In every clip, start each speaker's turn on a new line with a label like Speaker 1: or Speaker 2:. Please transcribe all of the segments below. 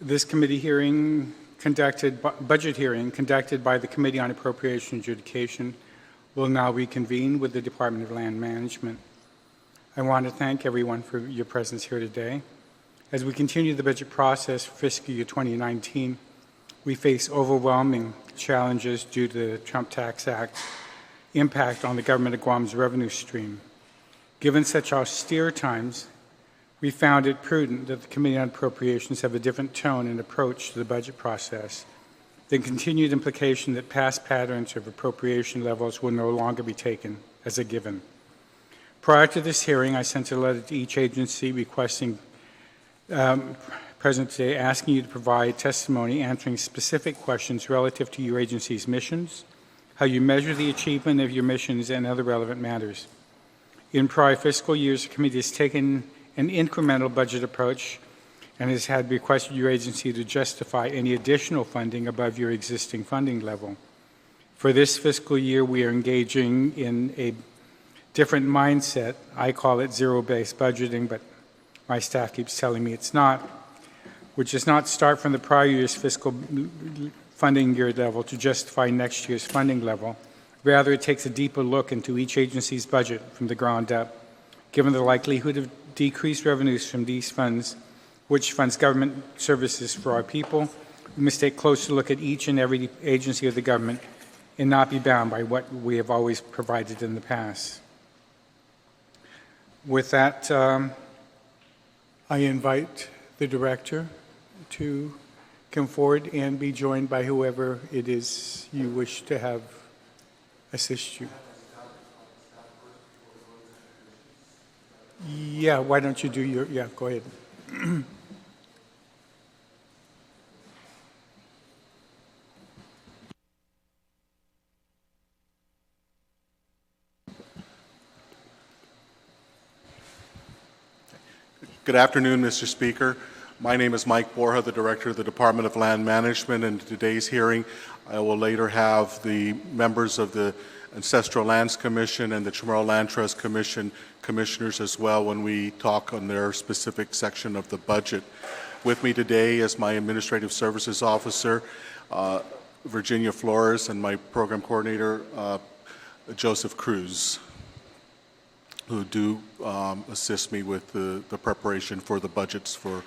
Speaker 1: This budget hearing conducted by the Committee on Appropriation Adjudication will now reconvene with the Department of Land Management. I want to thank everyone for your presence here today. As we continue the budget process for fiscal year 2019, we face overwhelming challenges due to the Trump Tax Act impact on the government of Guam's revenue stream. Given such austere times, we found it prudent that the Committee on Appropriations have a different tone and approach to the budget process. The continued implication that past patterns of appropriation levels will no longer be taken as a given. Prior to this hearing, I sent a letter to each agency requesting present today, asking you to provide testimony answering specific questions relative to your agency's missions, how you measure the achievement of your missions, and other relevant matters. In prior fiscal years, the committee has taken an incremental budget approach and has had requested your agency to justify any additional funding above your existing funding level. For this fiscal year, we are engaging in a different mindset. I call it zero-based budgeting, but my staff keeps telling me it's not, which does not start from the prior year's fiscal funding year level to justify next year's funding level. Rather, it takes a deeper look into each agency's budget from the ground up. Given the likelihood of decreased revenues from these funds, which funds government services for our people, we must take a closer look at each and every agency of the government and not be bound by what we have always provided in the past. With that, I invite the director to come forward and be joined by whoever it is you wish to have assist you. Yeah, why don't you do your, go ahead.
Speaker 2: Good afternoon, Mr. Speaker. My name is Mike Borja, the Director of the Department of Land Management, and in today's hearing, I will later have the members of the Ancestral Lands Commission and the Chamorro Land Trust Commission commissioners as well when we talk on their specific section of the budget. With me today is my Administrative Services Officer, Virginia Flores, and my Program Coordinator, Joseph Cruz, who do assist me with the preparation for the budgets for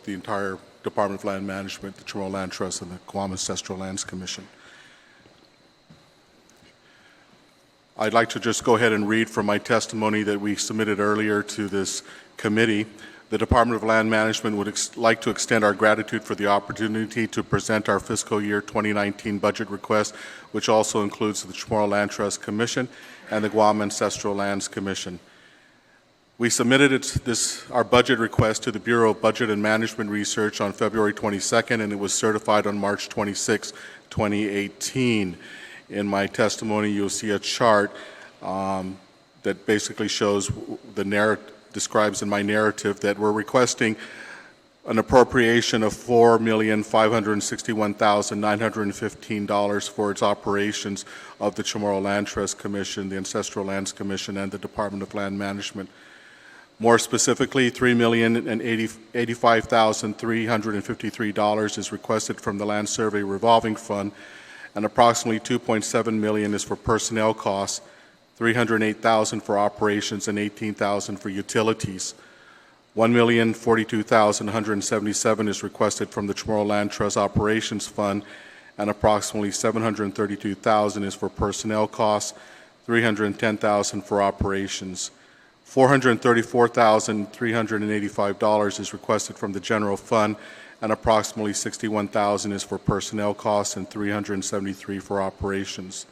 Speaker 2: the entire Department of Land Management, the Chamorro Land Trust, and the Guam Ancestral Lands Commission. I'd like to just go ahead and read from my testimony that we submitted earlier to this committee. The Department of Land Management would like to extend our gratitude for the opportunity to present our fiscal year 2019 budget request, which also includes the Chamorro Land Trust Commission and the Guam Ancestral Lands Commission. We submitted our budget request to the Bureau of Budget and Management Research on February 22nd, and it was certified on March 26, 2018. In my testimony, you'll see a chart that basically shows describes in my narrative that we're requesting an appropriation of $4,561,915 for its operations of the Chamorro Land Trust Commission, the Ancestral Lands Commission, and the Department of Land Management. More specifically, $3,085,353 is requested from the Land Survey Revolving Fund, and approximately $2.7 million is for personnel costs, $308,000 for operations, and $18,000 for utilities. $1,042,177 is requested from the Chamorro Land Trust Operations Fund, and approximately $732,000 is for personnel costs, $310,000 for operations. $434,385 is requested from the General Fund, and approximately $61,000 is for personnel costs and $373 for operations.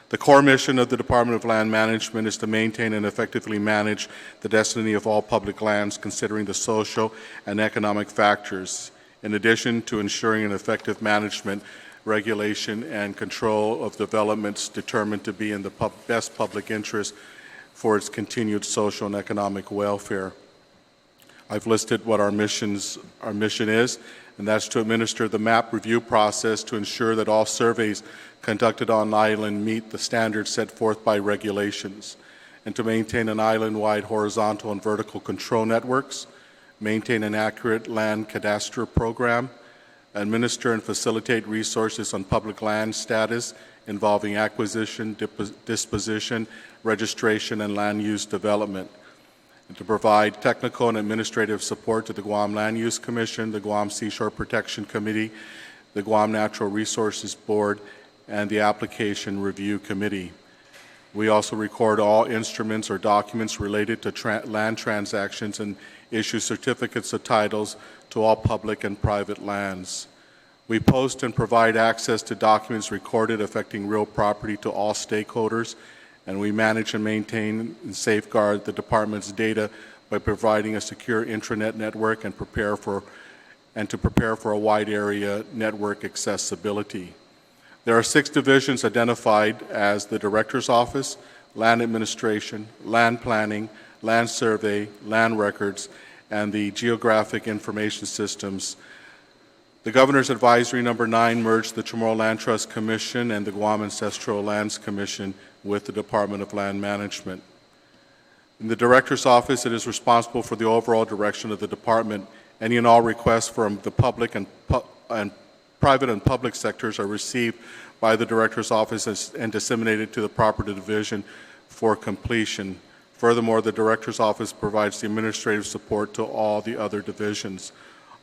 Speaker 2: The core mission of the Department of Land Management is to maintain and effectively manage the destiny of all public lands, considering the social and economic factors, in addition to ensuring an effective management, regulation, and control of developments determined to be in the best public interest for its continued social and economic welfare. I've listed what our mission is, and that's to administer the map review process to ensure that all surveys conducted on island meet the standards set forth by regulations, and to maintain an island-wide horizontal and vertical control networks, maintain an accurate land cadastral program, administer and facilitate resources on public land status involving acquisition, disposition, registration, and land use development, and to provide technical and administrative support to the Guam Land Use Commission, the Guam Seashore Protection Committee, the Guam Natural Resources Board, and the Application Review Committee. We also record all instruments or documents related to land transactions and issue certificates of titles to all public and private lands. We post and provide access to documents recorded affecting real property to all stakeholders, and we manage and maintain and safeguard the department's data by providing a secure intranet network and to prepare for a wide area network accessibility. There are 6 divisions identified as the Director's Office, Land Administration, Land Planning, Land Survey, Land Records, and the Geographic Information Systems. The Governor's Advisory Number 9 merged the Chamorro Land Trust Commission and the Guam Ancestral Lands Commission with the Department of Land Management. In the Director's Office, it is responsible for the overall direction of the department. Any and all requests from the public and private and public sectors are received by the Director's Office and disseminated to the proper division for completion. Furthermore, the Director's Office provides the administrative support to all the other divisions.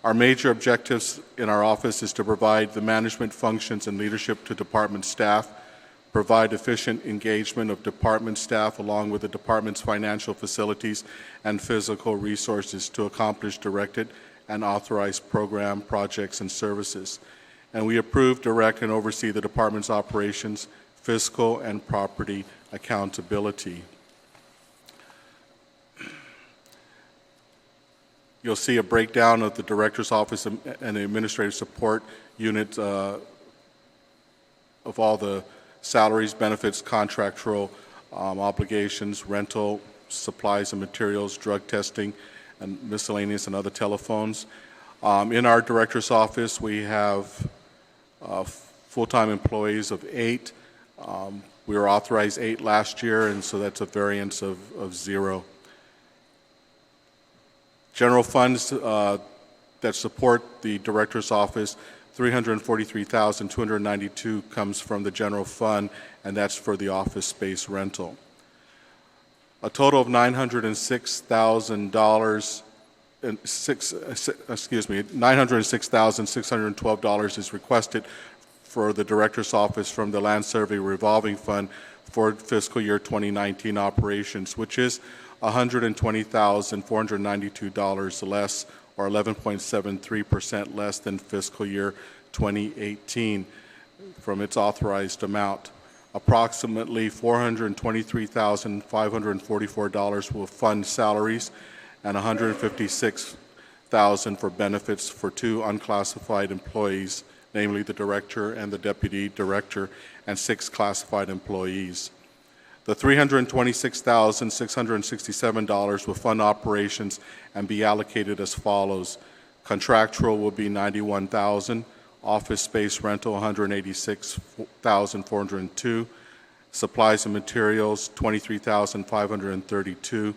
Speaker 2: Our major objectives in our office is to provide the management functions and leadership to department staff, provide efficient engagement of department staff along with the department's financial facilities and physical resources to accomplish directed and authorized program, projects, and services. And we approve, direct, and oversee the department's operations, fiscal, and property accountability. You'll see a breakdown of the Director's Office and the Administrative Support Unit of all the salaries, benefits, contractual obligations, rental, supplies and materials, drug testing, and miscellaneous and other telephones. In our Director's Office, we have full-time employees of 8. We were authorized 8 last year, and so that's a variance of 0. General funds that support the Director's Office, $343,292 comes from the general fund, and that's for the office space rental. A total of $906,612 is requested for the Director's Office from the Land Survey Revolving Fund for fiscal year 2019 operations, which is $120,492 less, or 11.73% less than fiscal year 2018 from its authorized amount. Approximately $423,544 will fund salaries and $156,000 for benefits for 2 unclassified employees, namely the Director and the Deputy Director, and 6 classified employees. The $326,667 will fund operations and be allocated as follows. Contractual will be $91,000, office space rental $186,402, supplies and materials $23,532,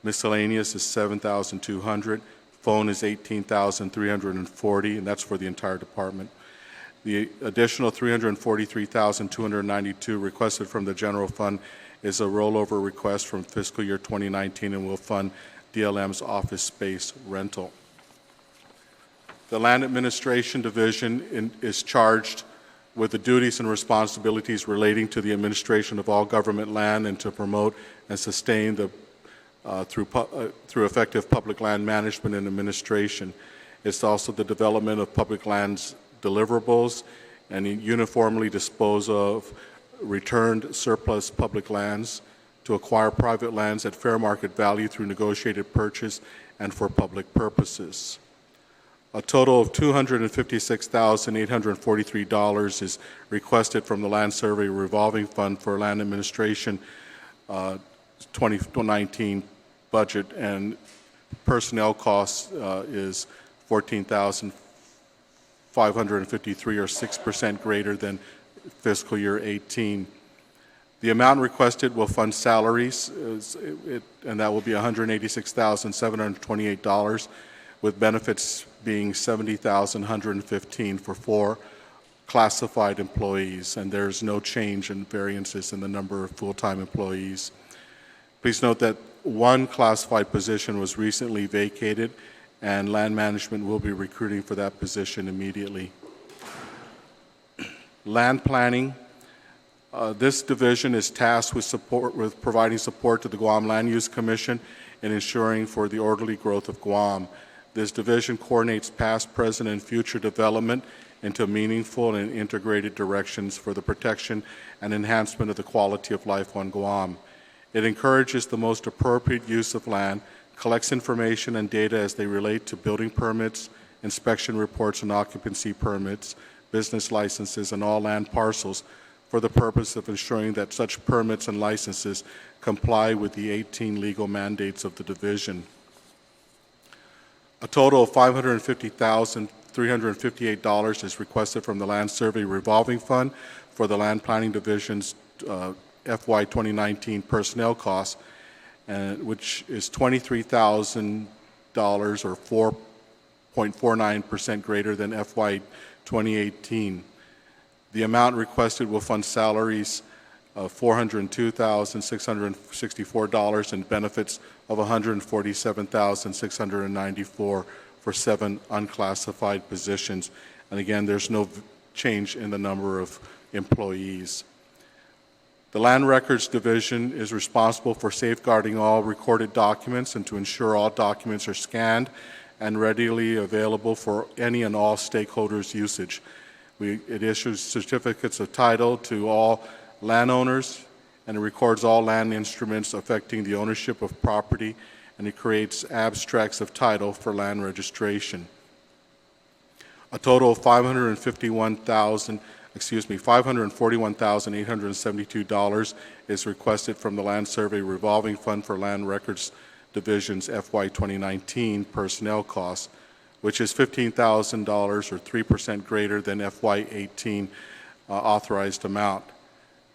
Speaker 2: miscellaneous is $7,200, phone is $18,340, and that's for the entire department. The additional $343,292 requested from the general fund is a rollover request from fiscal year 2019 and will fund DLM's office space rental. The Land Administration Division is charged with the duties and responsibilities relating to the administration of all government land and to promote and sustain the through effective public land management and administration. It's also the development of public lands deliverables and uniformly dispose of returned surplus public lands, to acquire private lands at fair market value through negotiated purchase and for public purposes. A total of $256,843 is requested from the Land Survey Revolving Fund for Land Administration 2019 budget, and personnel costs is $14,553, or 6% greater than fiscal year 18. The amount requested will fund salaries, and that will be $186,728. with benefits being $70,115 for 4 classified employees, and there's no change in variances in the number of full-time employees. Please note that 1 classified position was recently vacated, and land management will be recruiting for that position immediately. Land planning. This division is tasked with providing support to the Guam Land Use Commission in ensuring for the orderly growth of Guam. This division coordinates past, present, and future development into meaningful and integrated directions for the protection and enhancement of the quality of life on Guam. It encourages the most appropriate use of land, collects information and data as they relate to building permits, inspection reports and occupancy permits, business licenses, and all land parcels for the purpose of ensuring that such permits and licenses comply with the 18 legal mandates of the division. A total of $550,358 is requested from the Land Survey Revolving Fund for the Land Planning Division's FY 2019 personnel costs, which is $23,000 or 4.49% greater than FY 2018. The amount requested will fund salaries of $402,664 and benefits of $147,694 for 7 unclassified positions. And again, there's no change in the number of employees. The Land Records Division is responsible for safeguarding all recorded documents and to ensure all documents are scanned and readily available for any and all stakeholders' usage. It issues certificates of title to all landowners, and it records all land instruments affecting the ownership of property, and it creates abstracts of title for land registration. A total of $541,872 is requested from the Land Survey Revolving Fund for Land Records Division's FY 2019 personnel costs, which is $15,000 or 3% greater than FY 18 authorized amount.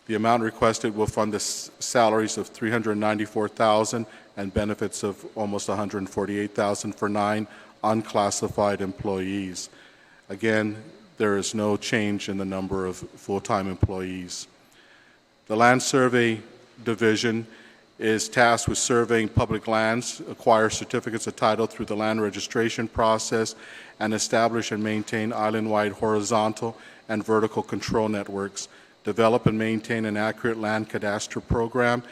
Speaker 2: The amount requested will fund the salaries of $394,000 and benefits of almost $148,000 for 9 unclassified employees. Again, there is no change in the number of full-time employees. The Land Survey Division is tasked with surveying public lands, acquire certificates of title through the land registration process, and establish and maintain island-wide horizontal and vertical control networks, develop and maintain an accurate land cadastral program,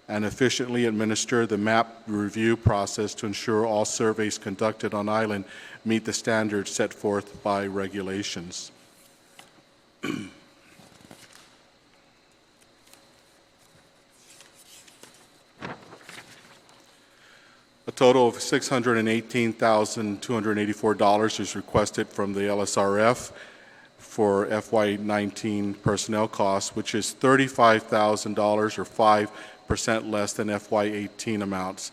Speaker 2: and efficiently administer the map review process to ensure all surveys conducted on island meet the standards set forth by regulations. A total of $618,284 is requested from the LSRF for FY19 personnel costs, which is $35,000 or 5% less than FY18 amounts.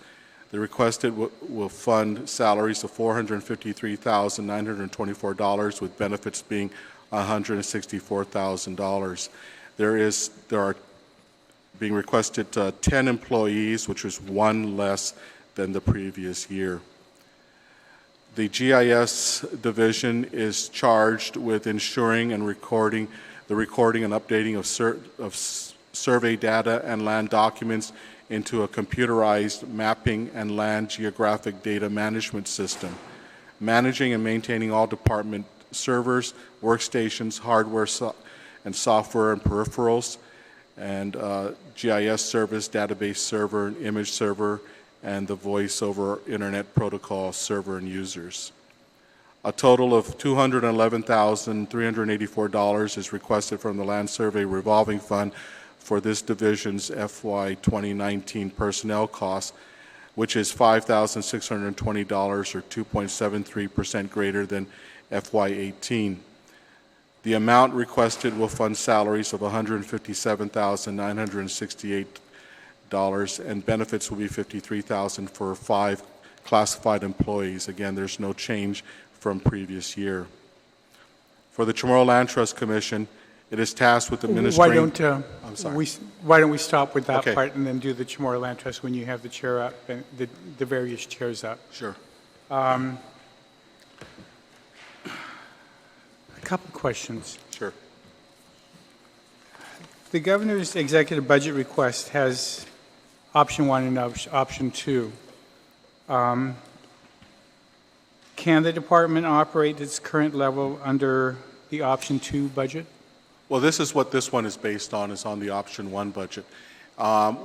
Speaker 2: The requested will fund salaries of $453,924 with benefits being $164,000. There are being requested 10 employees, which is 1 less than the previous year. The GIS division is charged with ensuring and recording and updating of survey data and land documents into a computerized mapping and land geographic data management system, managing and maintaining all department servers, workstations, hardware and software and peripherals, and GIS service, database server, and image server, and the voice over internet protocol server and users. A total of $211,384 is requested from the Land Survey Revolving Fund for this division's FY 2019 personnel costs, which is $5,620 or 2.73% greater than FY 18. The amount requested will fund salaries of $157,968 and benefits will be $53,000 for 5 classified employees. Again, there's no change from previous year. For the Chamorro Land Trust Commission, it is tasked with administering...
Speaker 1: Why don't we stop with that
Speaker 2: Okay.
Speaker 1: part and then do the Chamorro Land Trust when you have the chair up and the various chairs up?
Speaker 2: Sure.
Speaker 1: couple of questions.
Speaker 2: Sure.
Speaker 1: The governor's executive budget request has option 1 and option 2. Can the department operate its current level under the option 2 budget?
Speaker 2: Well, this is what this one is based on, is on the option 1 budget.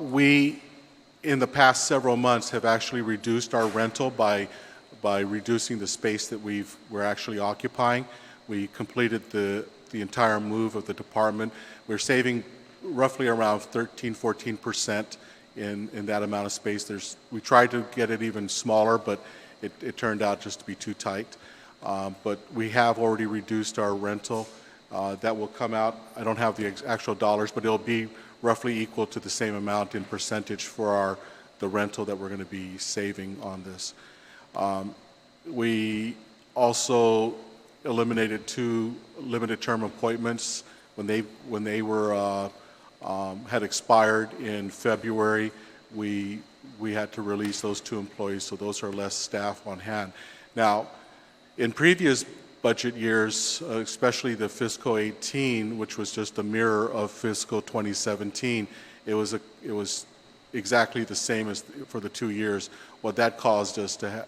Speaker 2: We, in the past several months, have actually reduced our rental by reducing the space that we're actually occupying. We completed the entire move of the department. We're saving roughly around 13-14% in that amount of space. We tried to get it even smaller, but it turned out just to be too tight. But we have already reduced our rental. That will come out, I don't have the actual dollars, but it'll be roughly equal to the same amount in percentage for the rental that we're going to be saving on this. We also eliminated 2 limited term appointments when they were had expired in February. We had to release those 2 employees, so those are less staff on hand. Now, in previous budget years, especially the fiscal 18, which was just a mirror of fiscal 2017, it was exactly the same as for the 2 years. What that caused us to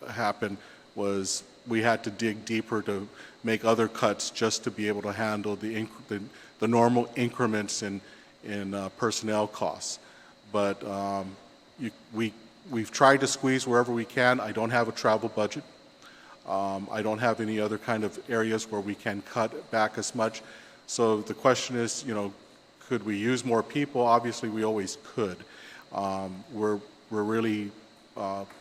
Speaker 2: happen was we had to dig deeper to make other cuts just to be able to handle the normal increments in personnel costs. But we've tried to squeeze wherever we can. I don't have a travel budget. I don't have any other kind of areas where we can cut back as much. So the question is, could we use more people? Obviously, we always could. We're really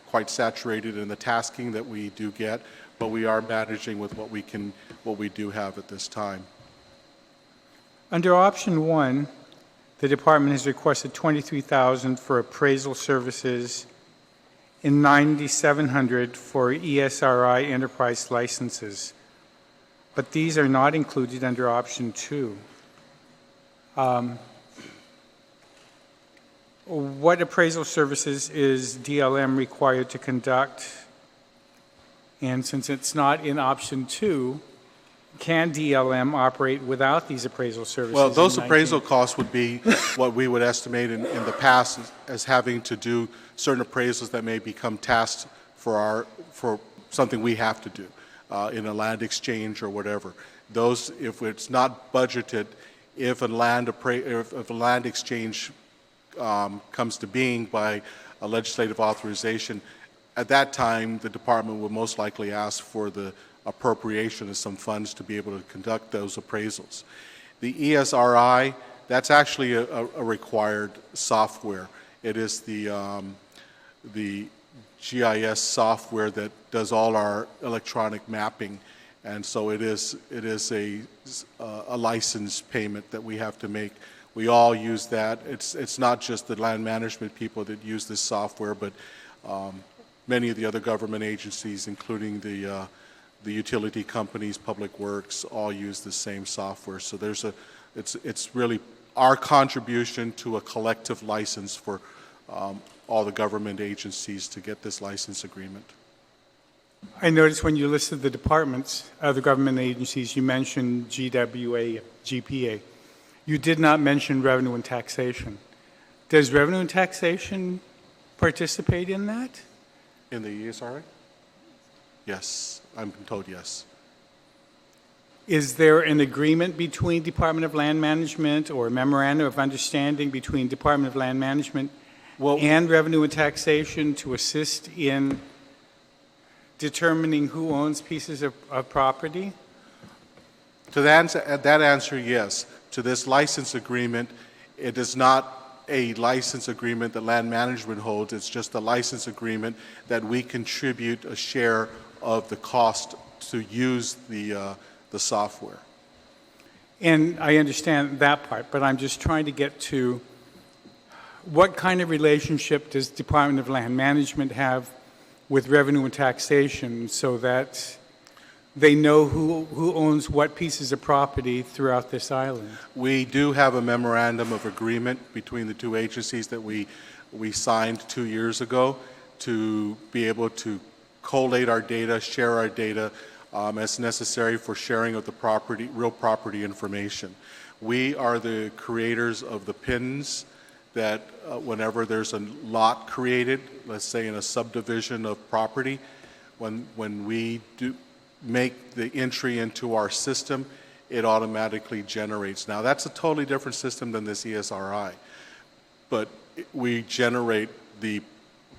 Speaker 2: quite saturated in the tasking that we do get, but we are managing with what we do have at this time.
Speaker 1: Under option 1, the department has requested $23,000 for appraisal services and $9,700 for ESRI enterprise licenses, but these are not included under option 2. What appraisal services is DLM required to conduct? And since it's not in option 2, can DLM operate without these appraisal services?
Speaker 2: Well, those appraisal costs would be what we would estimate in the past as having to do certain appraisals that may become tasked for something we have to do in a land exchange or whatever. Those, if it's not budgeted, if a land exchange comes to being by a legislative authorization, at that time the department would most likely ask for the appropriation of some funds to be able to conduct those appraisals. The ESRI, that's actually a required software. It is the GIS software that does all our electronic mapping, and so it is a license payment that we have to make. We all use that. It's not just the land management people that use this software, but many of the other government agencies, including the utility companies, Public Works, all use the same software. So it's really our contribution to a collective license for all the government agencies to get this license agreement.
Speaker 1: I noticed when you listed the departments, other government agencies, you mentioned GWA, GPA. You did not mention revenue and taxation. Does revenue and taxation participate in that?
Speaker 2: In the ESRI? Yes, I'm told yes.
Speaker 1: Is there an agreement between Department of Land Management or a memorandum of understanding between Department of Land Management and Revenue and Taxation to assist in determining who owns pieces of property?
Speaker 2: To that answer, yes. To this license agreement, it is not a license agreement that land management holds. It's just a license agreement that we contribute a share of the cost to use the software.
Speaker 1: And I understand that part, but I'm just trying to get to what kind of relationship does Department of Land Management have with Revenue and Taxation so that they know who owns what pieces of property throughout this island?
Speaker 2: We do have a memorandum of agreement between the two agencies that we signed 2 years ago to be able to collate our data, share our data. as necessary for sharing of the property, real property information. We are the creators of the PINs that whenever there's a lot created, let's say in a subdivision of property, when we do make the entry into our system, it automatically generates. Now that's a totally different system than this ESRI, but we generate the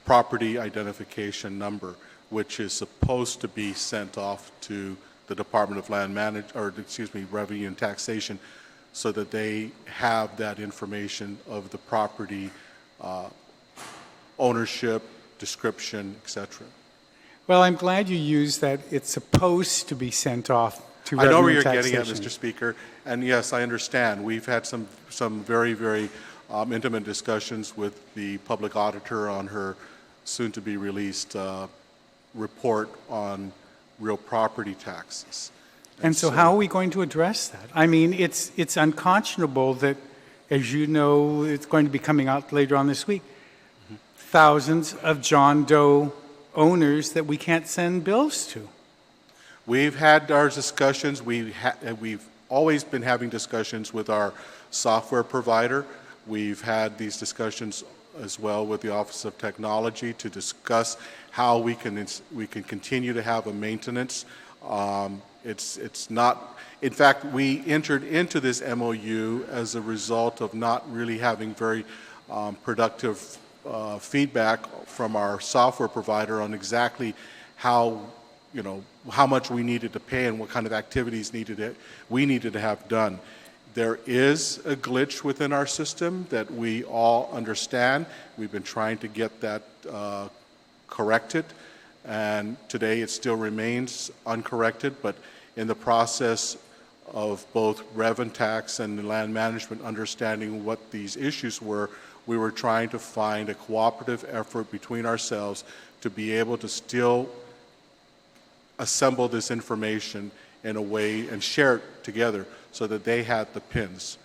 Speaker 2: property identification number, which is supposed to be sent off to the Department of Revenue and Taxation, so that they have that information of the property ownership, description, etc.
Speaker 1: Well, I'm glad you used that it's supposed to be sent off to
Speaker 2: I know where
Speaker 1: Revenue
Speaker 2: you're
Speaker 1: and
Speaker 2: getting at,
Speaker 1: Taxation.
Speaker 2: Mr. Speaker, and yes, I understand. We've had some very, very intimate discussions with the public auditor on her soon-to-be released report on real property taxes.
Speaker 1: And so how are we going to address that? I mean, it's unconscionable that, as you know, it's going to be coming out later on this week, thousands of John Doe owners that we can't send bills to.
Speaker 2: We've had our discussions. We've always been having discussions with our software provider. We've had these discussions as well with the Office of Technology to discuss how we can continue to have a maintenance. It's not, in fact, we entered into this MOU as a result of not really having very productive feedback from our software provider on exactly how much we needed to pay and what kind of activities we needed to have done. There is a glitch within our system that we all understand. We've been trying to get that corrected, and today it still remains uncorrected, but in the process of both Rev and Tax and the land management understanding what these issues were, we were trying to find a cooperative effort between ourselves to be able to still assemble this information in a way and share it together so that they had the PINs.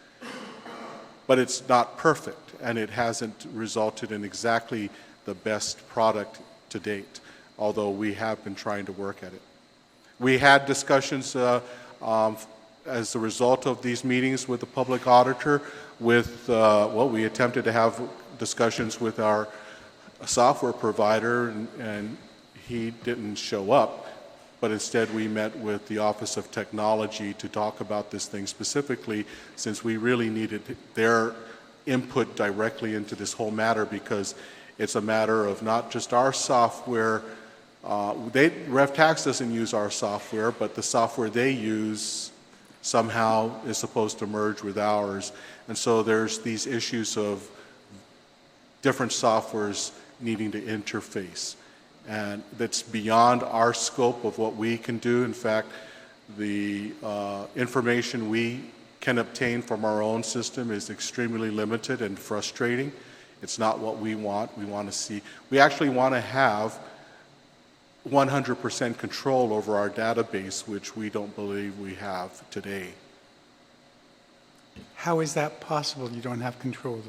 Speaker 2: But it's not perfect, and it hasn't resulted in exactly the best product to date, although we have been trying to work at it. We had discussions as a result of these meetings with the public auditor with, we attempted to have discussions with our software provider, and he didn't show up, but instead we met with the Office of Technology to talk about this thing specifically, since we really needed their input directly into this whole matter, because it's a matter of not just our software. RevTax doesn't use our software, but the software they use somehow is supposed to merge with ours. And so there's these issues of different softwares needing to interface. And that's beyond our scope of what we can do. In fact, the information we can obtain from our own system is extremely limited and frustrating. It's not what we want. We actually want to have 100% control over our database, which we don't believe we have today.
Speaker 1: How is that possible? You don't have control of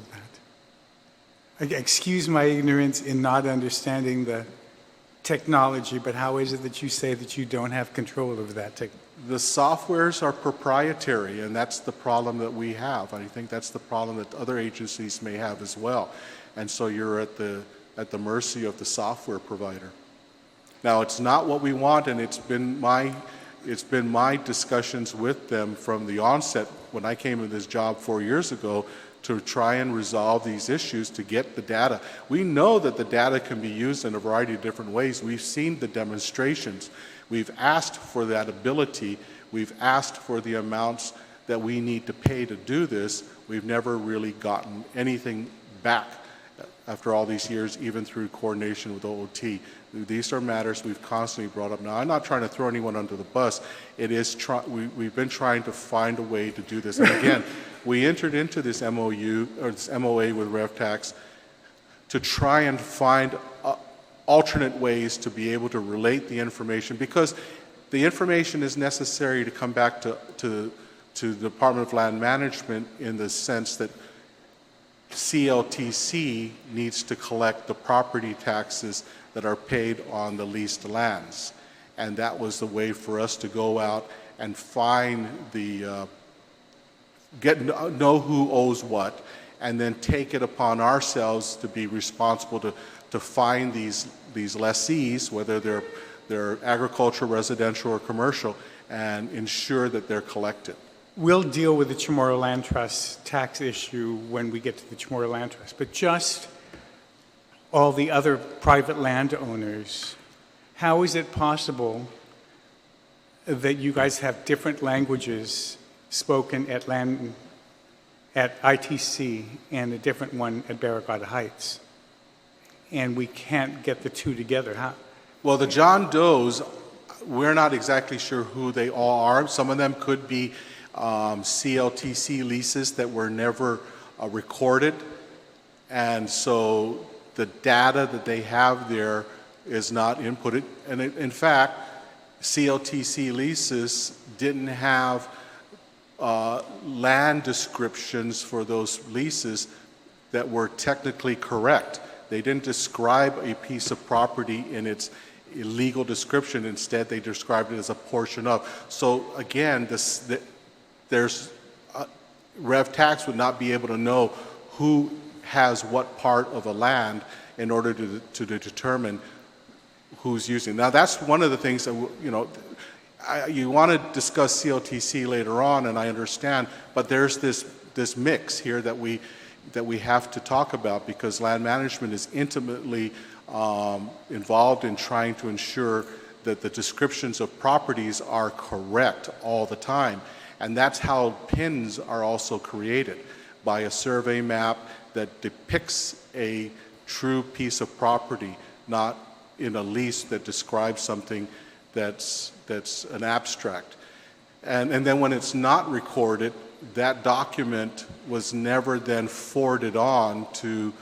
Speaker 1: that. Excuse my ignorance in not understanding the technology, but how is it that you say that you don't have control over that technology?
Speaker 2: The softwares are proprietary, and that's the problem that we have. I think that's the problem that other agencies may have as well. And so you're at the mercy of the software provider. Now, it's not what we want, and it's been my discussions with them from the onset when I came in this job 4 years ago to try and resolve these issues to get the data. We know that the data can be used in a variety of different ways. We've seen the demonstrations. We've asked for that ability. We've asked for the amounts that we need to pay to do this. We've never really gotten anything back after all these years, even through coordination with OOT. These are matters we've constantly brought up. Now, I'm not trying to throw anyone under the bus. We've been trying to find a way to do this. And again, we entered into this MOU, or this MOA with RevTax to try and find alternate ways to be able to relate the information, because the information is necessary to come back to the Department of Land Management in the sense that CLTC needs to collect the property taxes that are paid on the leased lands. and that was the way for us to go out and find the, know who owes what, and then take it upon ourselves to be responsible to find these lessees, whether they're agricultural, residential, or commercial, and ensure that they're collected.
Speaker 1: We'll deal with the Chamorro Land Trust tax issue when we get to the Chamorro Land Trust, but just all the other private landowners, how is it possible that you guys have different languages spoken at ITC and a different one at Barricada Heights, and we can't get the two together? How?
Speaker 2: Well, the John Does, we're not exactly sure who they all are. Some of them could be CLTC leases that were never recorded, and so the data that they have there is not inputted. And in fact, CLTC leases didn't have land descriptions for those leases that were technically correct. They didn't describe a piece of property in its legal description. Instead, they described it as a portion of. So again, there's Rev Tax would not be able to know who has what part of a land in order to determine who's using. Now, that's one of the things that, you know, you want to discuss CLTC later on, and I understand, but there's this mix here that we have to talk about, because land management is intimately involved in trying to ensure that the descriptions of properties are correct all the time. And that's how PINs are also created, by a survey map that depicts a true piece of property, not in a lease that describes something that's an abstract. And then when it's not recorded, that document was never then forwarded on to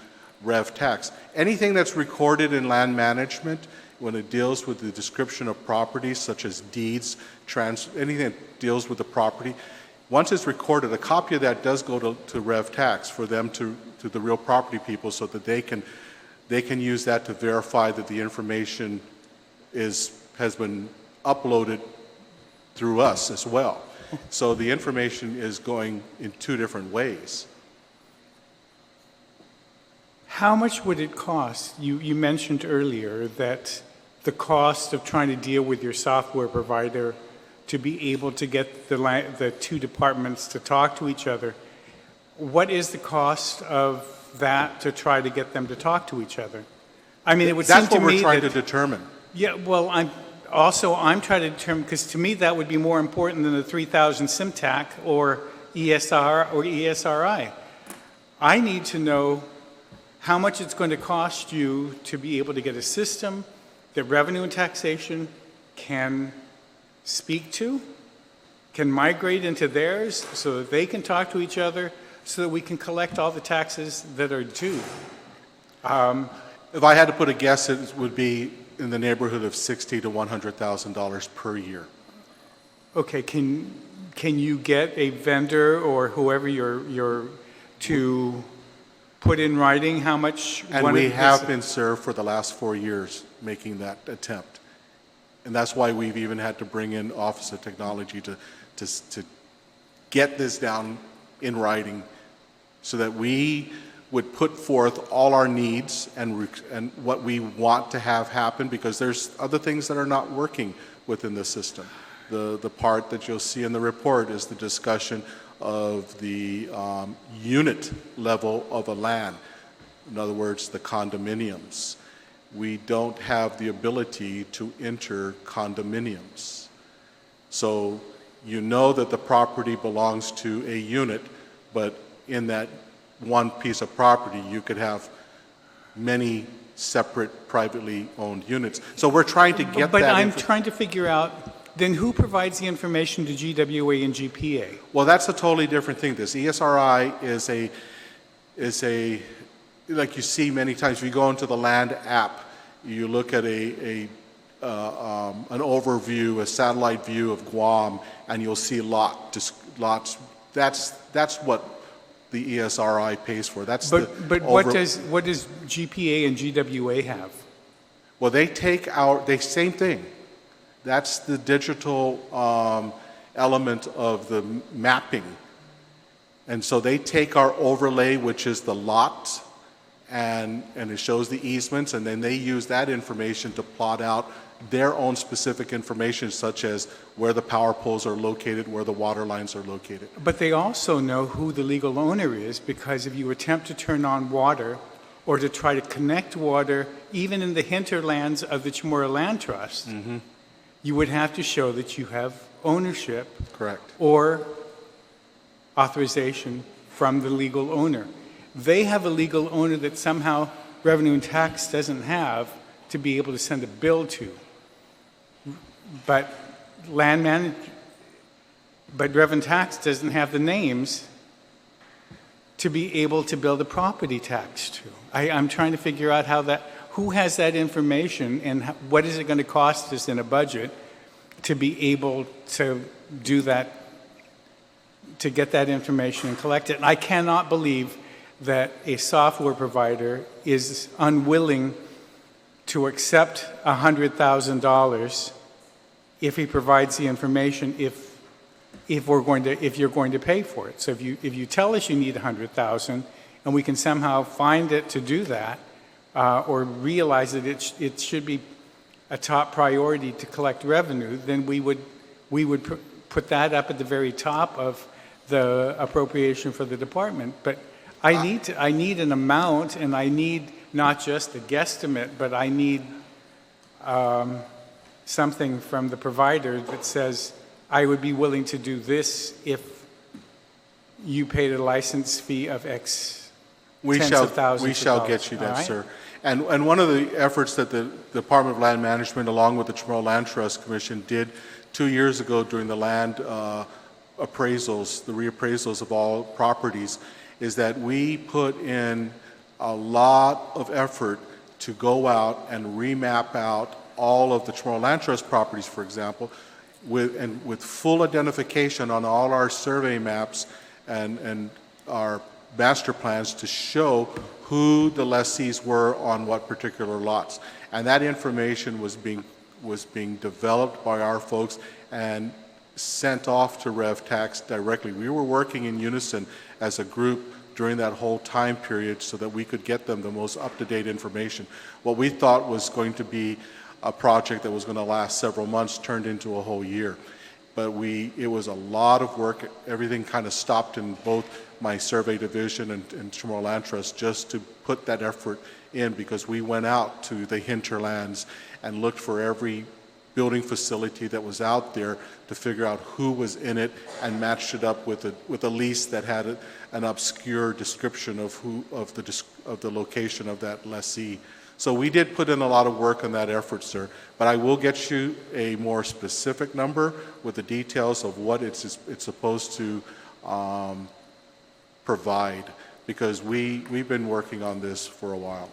Speaker 2: Rev Tax. Anything that's recorded in land management, when it deals with the description of properties, such as deeds, anything that deals with the property, once it's recorded, a copy of that does go to Rev Tax for them to the real property people, so that they can use that to verify that the information has been uploaded through us as well. So the information is going in two different ways.
Speaker 1: How much would it cost? You mentioned earlier that the cost of trying to deal with your software provider to be able to get the two departments to talk to each other. What is the cost of that to try to get them to talk to each other? I mean, it would seem to me
Speaker 2: that's what we're trying to determine.
Speaker 1: Yeah, well, I'm trying to determine, because to me that would be more important than the 3,000 SIMTAC or ESR or ESRI. I need to know how much it's going to cost you to be able to get a system that revenue and taxation can speak to, can migrate into theirs so that they can talk to each other, so that we can collect all the taxes that are due.
Speaker 2: If I had to put a guess, it would be in the neighborhood of $60,000 to $100,000 per year.
Speaker 1: Okay, can you get a vendor or whoever you're to put in writing how much?
Speaker 2: And we have been served for the last 4 years making that attempt. And that's why we've even had to bring in Office of Technology to get this down in writing, so that we would put forth all our needs and what we want to have happen, because there's other things that are not working within the system. The part that you'll see in the report is the discussion of the unit level of a land. In other words, the condominiums. We don't have the ability to enter condominiums. So you know that the property belongs to a unit, but in that one piece of property, you could have many separate privately owned units. So we're trying to get that.
Speaker 1: But I'm trying to figure out, then who provides the information to GWA and GPA?
Speaker 2: Well, that's a totally different thing. This ESRI is a like you see many times. If you go into the land app, you look at an overview, a satellite view of Guam, and you'll see lots. That's what the ESRI pays for. That's
Speaker 1: but what does GPA and GWA have?
Speaker 2: Well, they take same thing. That's the digital element of the mapping. And so they take our overlay, which is the lot, and it shows the easements, and then they use that information to plot out their own specific information, such as where the power poles are located, where the water lines are located.
Speaker 1: But they also know who the legal owner is, because if you attempt to turn on water or to try to connect water, even in the hinterlands of the Chamorro Land Trust, you would have to show that you have ownership
Speaker 2: Correct.
Speaker 1: or authorization from the legal owner. They have a legal owner that somehow Revenue and Tax doesn't have to be able to send a bill to. But Revenue and Tax doesn't have the names to be able to bill the property tax to. I'm trying to figure out who has that information, and what is it going to cost us in a budget to be able to do that, to get that information and collect it. And I cannot believe that a software provider is unwilling to accept $100,000 if he provides the information, if you're going to pay for it. So if you tell us you need $100,000 and we can somehow find it to do that, or realize that it should be a top priority to collect revenue, then we would put that up at the very top of the appropriation for the department. But I need an amount, and I need not just a guesstimate, but I need something from the provider that says, I would be willing to do this if you paid a license fee of X tens of thousands.
Speaker 2: We shall get you that, sir. And one of the efforts that the Department of Land Management, along with the Chamorro Land Trust Commission, did 2 years ago during the land appraisals, the reappraisals of all properties, is that we put in a lot of effort to go out and remap out all of the Chamorro Land Trust properties, for example, with full identification on all our survey maps and our master plans to show who the lessees were on what particular lots. And that information was being developed by our folks and sent off to Rev Tax directly. We were working in unison as a group during that whole time period so that we could get them the most up-to-date information. What we thought was going to be a project that was going to last several months turned into a whole year. But it was a lot of work. Everything kind of stopped in both my survey division and Chamorro Land Trust just to put that effort in, because we went out to the hinterlands and looked for every building facility that was out there to figure out who was in it and matched it up with a lease that had an obscure description of the location of that lessee. So we did put in a lot of work on that effort, sir. But I will get you a more specific number with the details of what it's supposed to provide, because we've been working on this for a while.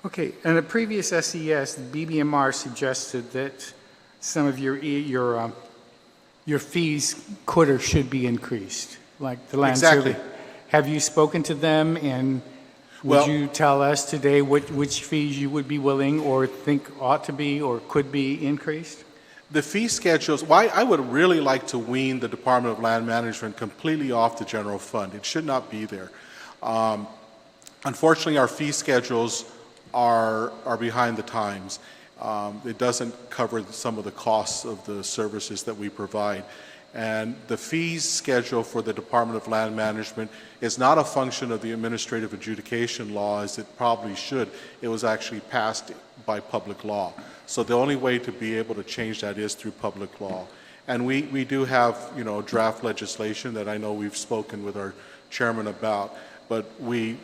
Speaker 1: Okay, in a previous SES, the BBMR suggested that some of your fees could or should be increased, like the land
Speaker 2: Exactly.
Speaker 1: survey. Have you spoken to them, and would you tell us today which fees you would be willing or think ought to be or could be increased?
Speaker 2: The fee schedules, I would really like to wean the Department of Land Management completely off the general fund. It should not be there. Unfortunately, our fee schedules are behind the times. It doesn't cover some of the costs of the services that we provide. And the fees schedule for the Department of Land Management is not a function of the administrative adjudication law as it probably should. It was actually passed by public law. So the only way to be able to change that is through public law. And we do have, draft legislation that I know we've spoken with our chairman about, but we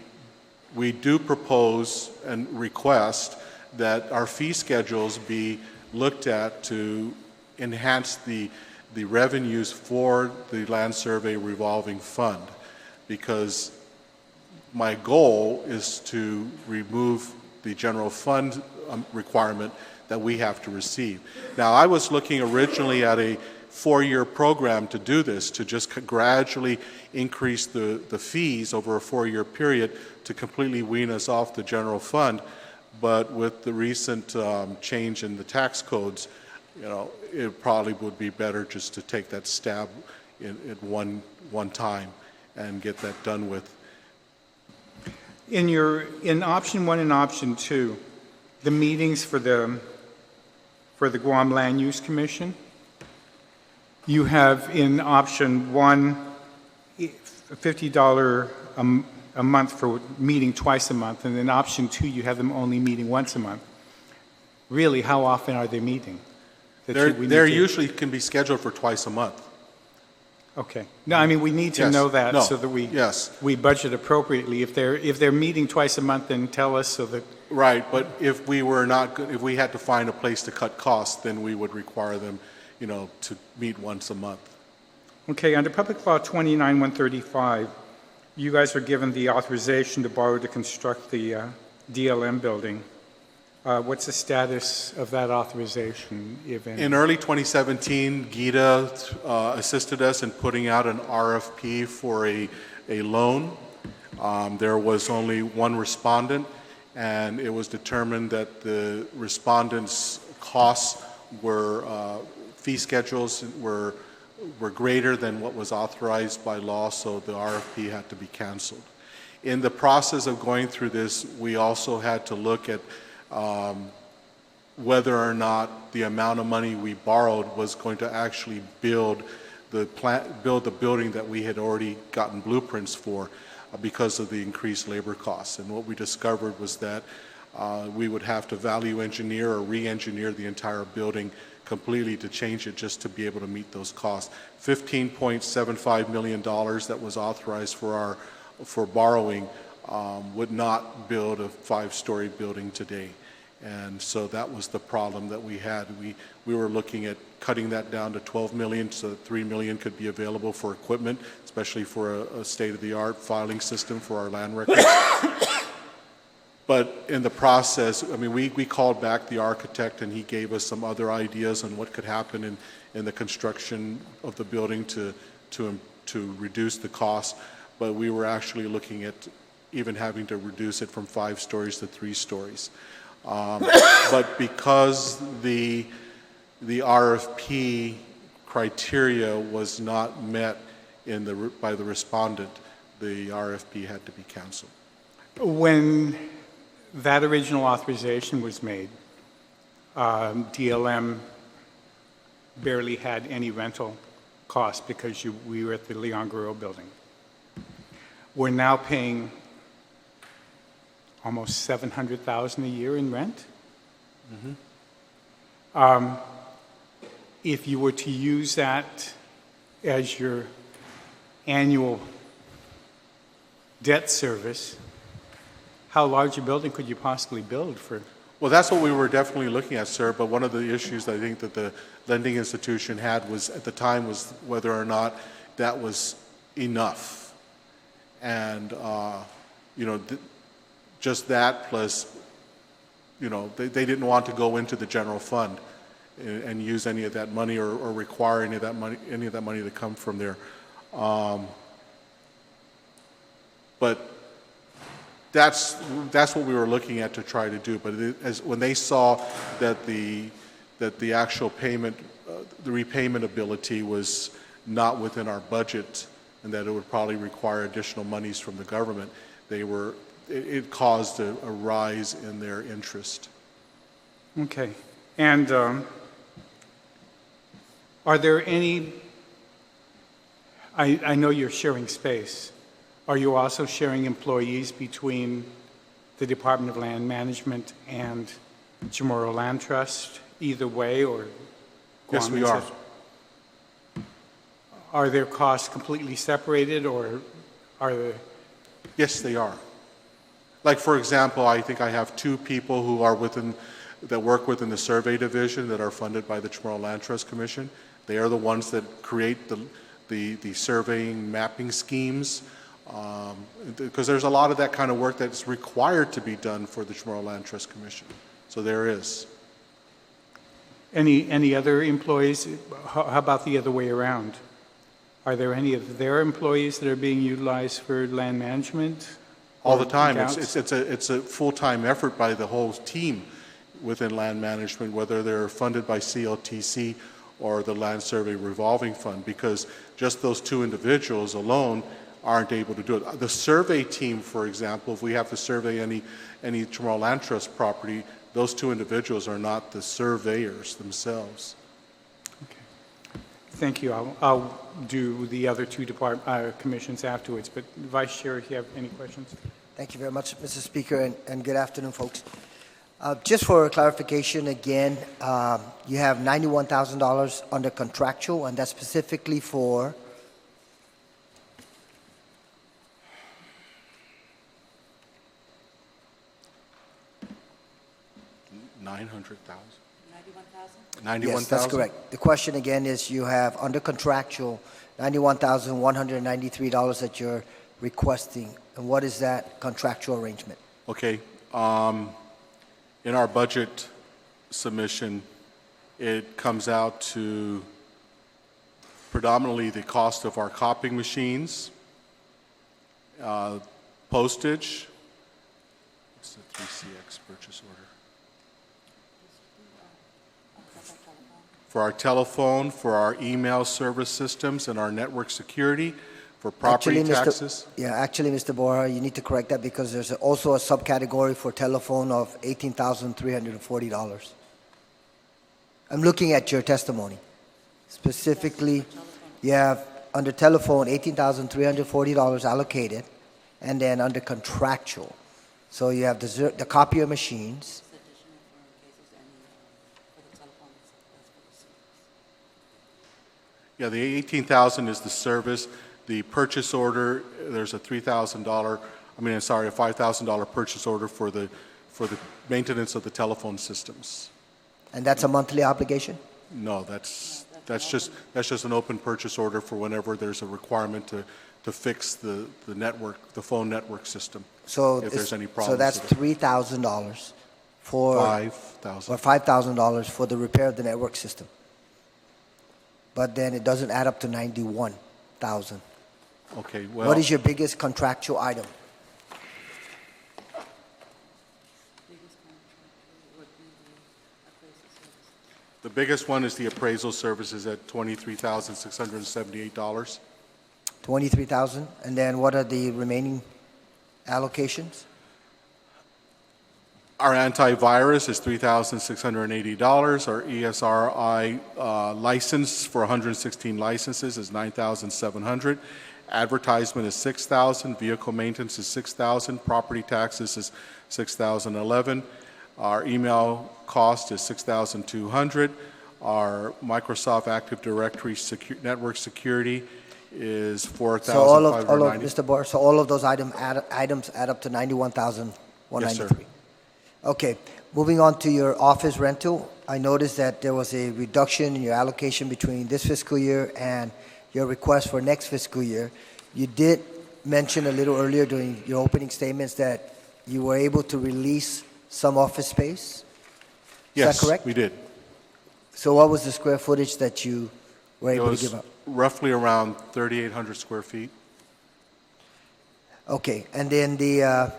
Speaker 2: do propose and request that our fee schedules be looked at to enhance the revenues for the land survey revolving fund, because my goal is to remove the general fund requirement that we have to receive. Now, I was looking originally at a 4-year program to do this, to just gradually increase the fees over a 4-year period to completely wean us off the general fund. But with the recent change in the tax codes, it probably would be better just to take that stab at one time and get that done with.
Speaker 1: In option 1 and option 2, the meetings for the Guam Land Use Commission, you have in option 1 $50 a month for meeting twice a month, and in option 2 you have them only meeting once a month. Really, how often are they meeting?
Speaker 2: They're usually can be scheduled for twice a month.
Speaker 1: Okay. No, I mean, we need to
Speaker 2: Yes.
Speaker 1: know that
Speaker 2: No.
Speaker 1: so that
Speaker 2: Yes.
Speaker 1: we budget appropriately. If they're meeting twice a month, then tell us so that.
Speaker 2: Right, but if we had to find a place to cut costs, then we would require them, to meet once a month.
Speaker 1: Okay, under Public Law 29-135, you guys are given the authorization to borrow to construct the DLM building. What's the status of that authorization, if any?
Speaker 2: In early 2017, Gita assisted us in putting out an RFP for a loan. There was only one respondent, and it was determined that the respondent's costs fee schedules were greater than what was authorized by law, so the RFP had to be canceled. In the process of going through this, we also had to look at whether or not the amount of money we borrowed was going to actually build the building that we had already gotten blueprints for because of the increased labor costs. And what we discovered was that we would have to value engineer or re-engineer the entire building completely to change it just to be able to meet those costs. $15.75 million that was authorized for borrowing would not build a 5-story building today. And so that was the problem that we had. We were looking at cutting that down to $12 million so that $3 million could be available for equipment, especially for a state-of-the-art filing system for our land records. But in the process, I mean, we called back the architect and he gave us some other ideas on what could happen in the construction of the building to reduce the cost. But we were actually looking at even having to reduce it from 5 stories to 3 stories. But because the RFP criteria was not met by the respondent, the RFP had to be canceled.
Speaker 1: When that original authorization was made, DLM barely had any rental costs because we were at the Leon Guerrero building. We're now paying almost $700,000 a year in rent. Mm-hmm. If you were to use that as your annual debt service, how large a building could you possibly build for?
Speaker 2: Well, that's what we were definitely looking at, sir, but one of the issues I think that the lending institution had was, at the time, was whether or not that was enough. And, just that plus, they didn't want to go into the general fund and use any of that money or require any of that money to come from there. But that's what we were looking at to try to do. But when they saw that the actual payment, the repayment ability was not within our budget, and that it would probably require additional monies from the government, it caused a rise in their interest.
Speaker 1: Okay. And are there any, I know you're sharing space. Are you also sharing employees between the Department of Land Management and Chamorro Land Trust, either way, or?
Speaker 2: Yes, we are.
Speaker 1: Are their costs completely separated, or are they?
Speaker 2: Yes, they are. Like, for example, I think I have 2 people who are that work within the survey division that are funded by the Chamorro Land Trust Commission. They are the ones that create the surveying mapping schemes, because there's a lot of that kind of work that's required to be done for the Chamorro Land Trust Commission. So there is.
Speaker 1: Any other employees? How about the other way around? Are there any of their employees that are being utilized for land management?
Speaker 2: All the time. It's a full-time effort by the whole team. within land management, whether they're funded by CLTC or the Land Survey Revolving Fund, because just those two individuals alone aren't able to do it. The survey team, for example, if we have to survey any Chamorro Land Trust property, those two individuals are not the surveyors themselves.
Speaker 1: Thank you. I'll do the other two commissions afterwards, but Vice Chair, if you have any questions?
Speaker 3: Thank you very much, Mr. Speaker, and good afternoon, folks. Just for clarification again, you have $91,000 under contractual, and that's specifically for?
Speaker 2: $900,000.
Speaker 4: 91,000?
Speaker 3: Yes, that's correct. The question again is you have under contractual $91,193 that you're requesting, and what is that contractual arrangement?
Speaker 2: Okay. In our budget submission, it comes out to predominantly the cost of our copying machines, postage. What's the 3CX purchase order? For our telephone, for our email service systems, and our network security, for property taxes.
Speaker 3: Actually, Mr. Borja, you need to correct that because there's also a subcategory for telephone of $18,340. I'm looking at your testimony. Specifically, you have under telephone $18,340 allocated, and then under contractual. So you have the copier machines.
Speaker 2: Yeah, the 18,000 is the service. The purchase order, there's a $5,000 purchase order for the maintenance of the telephone systems.
Speaker 3: And that's a monthly obligation?
Speaker 2: No, that's just an open purchase order for whenever there's a requirement to fix the network, the phone network system.
Speaker 3: So
Speaker 2: if there's any problems.
Speaker 3: So that's $3,000 for
Speaker 2: $5,000.
Speaker 3: or $5,000 for the repair of the network system. But then it doesn't add up to $91,000.
Speaker 2: Okay, well.
Speaker 3: What is your biggest contractual item?
Speaker 2: The biggest one is the appraisal services at $23,678.
Speaker 3: $23,000, and then what are the remaining allocations?
Speaker 2: Our antivirus is $3,680. Our ESRI license for 116 licenses is $9,700. Advertisement is $6,000. Vehicle maintenance is $6,000. Property taxes is $6,011. Our email cost is $6,200. Our Microsoft Active Directory network security is $4,590.
Speaker 3: So all of Mr. Barr, so all of those items add up to $91,193.
Speaker 2: Yes, sir.
Speaker 3: Okay, moving on to your office rental, I noticed that there was a reduction in your allocation between this fiscal year and your request for next fiscal year. You did mention a little earlier during your opening statements that you were able to release some office space. Is that correct?
Speaker 2: Yes, we did.
Speaker 3: So what was the square footage that you were able to give up?
Speaker 2: Roughly around 3,800 square feet.
Speaker 3: Okay, and then the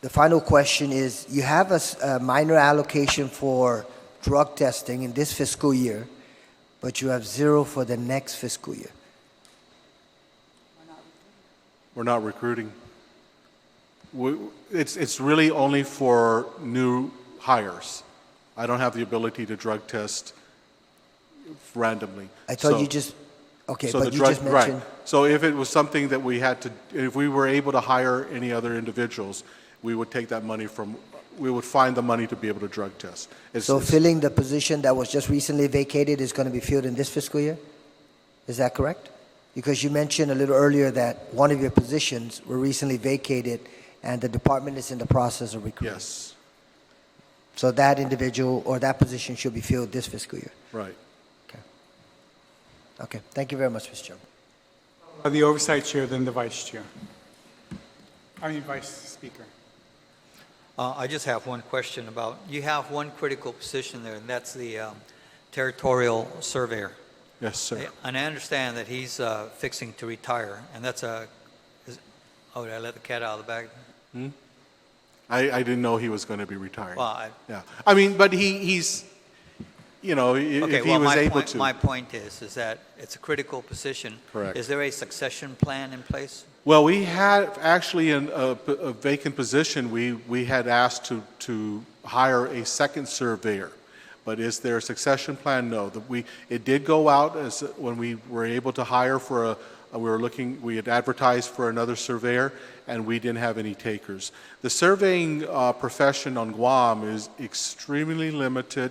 Speaker 3: final question is, you have a minor allocation for drug testing in this fiscal year, but you have zero for the next fiscal year.
Speaker 2: We're not recruiting. It's really only for new hires. I don't have the ability to drug test randomly.
Speaker 3: I thought you just, okay,
Speaker 2: so
Speaker 3: but you
Speaker 2: drug,
Speaker 3: just mentioned.
Speaker 2: Right. So if it was something that we had to, if we were able to hire any other individuals, we would take that money we would find the money to be able to drug test.
Speaker 3: So filling the position that was just recently vacated is going to be filled in this fiscal year? Is that correct? Because you mentioned a little earlier that one of your positions were recently vacated and the department is in the process of recruiting.
Speaker 2: Yes.
Speaker 3: So that individual or that position should be filled this fiscal year?
Speaker 2: Right.
Speaker 3: Okay. Okay. Thank you very much, Mr. Chairman.
Speaker 1: The Oversight Chair, then the Vice Chair. Vice Speaker.
Speaker 5: I just have one question about, you have one critical position there, and that's the territorial surveyor.
Speaker 2: Yes, sir.
Speaker 5: And I understand that he's fixing to retire, and that's did I let the cat out of the bag?
Speaker 2: I didn't know he was going to be retiring.
Speaker 5: Well,
Speaker 2: Yeah. I mean, but he's, you know,
Speaker 5: okay,
Speaker 2: if he
Speaker 5: well,
Speaker 2: was
Speaker 5: my
Speaker 2: able
Speaker 5: point,
Speaker 2: to.
Speaker 5: my point is that it's a critical position.
Speaker 2: Correct.
Speaker 5: Is there a succession plan in place?
Speaker 2: Well, we had actually in a vacant position, we had asked to hire a second surveyor. But is there a succession plan? No. It did go out as when we were able to hire for we had advertised for another surveyor, and we didn't have any takers. The surveying profession on Guam is extremely limited,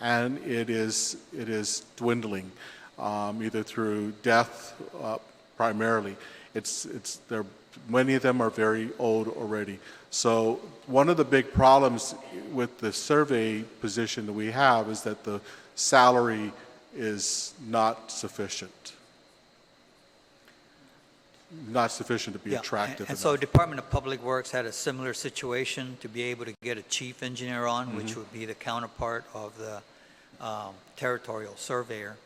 Speaker 2: and it is dwindling, either through death primarily. Many of them are very old already. So one of the big problems with the survey position that we have is that the salary is not sufficient to be attractive
Speaker 5: And
Speaker 2: enough.
Speaker 5: so Department of Public Works had a similar situation to be able to get a chief engineer on, which would be the counterpart of the territorial surveyor.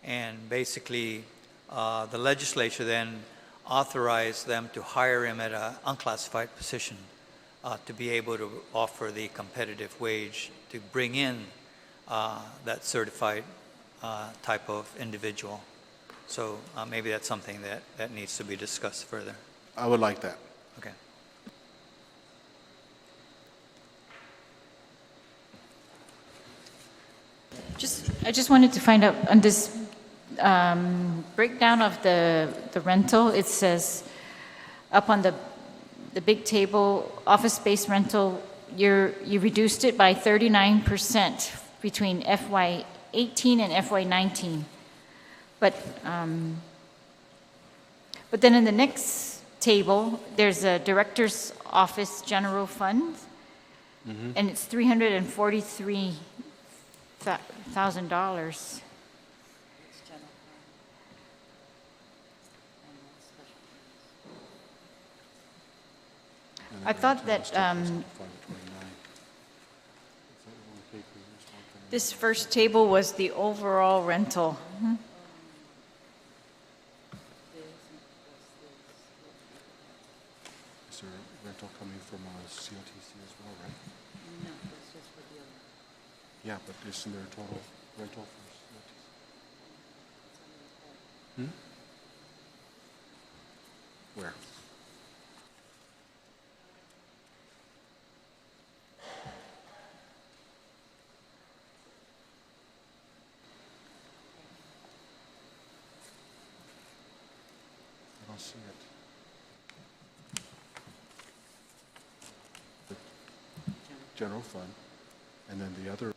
Speaker 5: And basically, the legislature then authorized them to hire him at an unclassified position to be able to offer the competitive wage to bring in that certified type of individual. So maybe that's something that needs to be discussed further.
Speaker 2: I would like that.
Speaker 5: Okay.
Speaker 6: I just wanted to find out on this breakdown of the rental. It says up on the big table, office space rental, you reduced it by 39% between FY18 and FY19. But then in the next table, there's a director's office general fund, and it's $343,000. I thought that this first table was the overall rental.
Speaker 2: Is there rental coming from CLTC as well, right?
Speaker 4: No, that's just for the other.
Speaker 2: Yeah, but isn't there a total rental for CLTC? Where? I don't see it. The general fund, and then the other,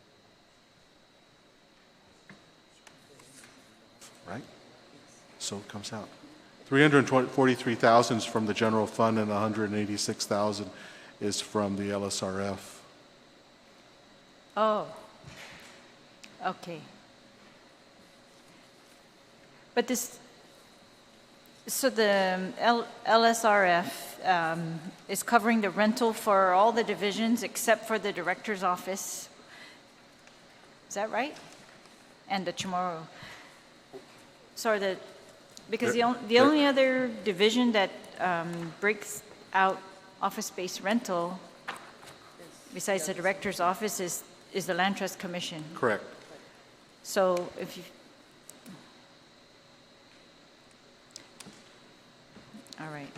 Speaker 2: right? So it comes out. 343,000 is from the general fund, and 186,000 is from the LSRF.
Speaker 6: Oh, okay. But so the LSRF is covering the rental for all the divisions except for the director's office. Is that right? And the Chamorro. So because the only other division that breaks out office space rental besides the director's office is the Land Trust Commission.
Speaker 2: Correct.
Speaker 6: So if you, all right.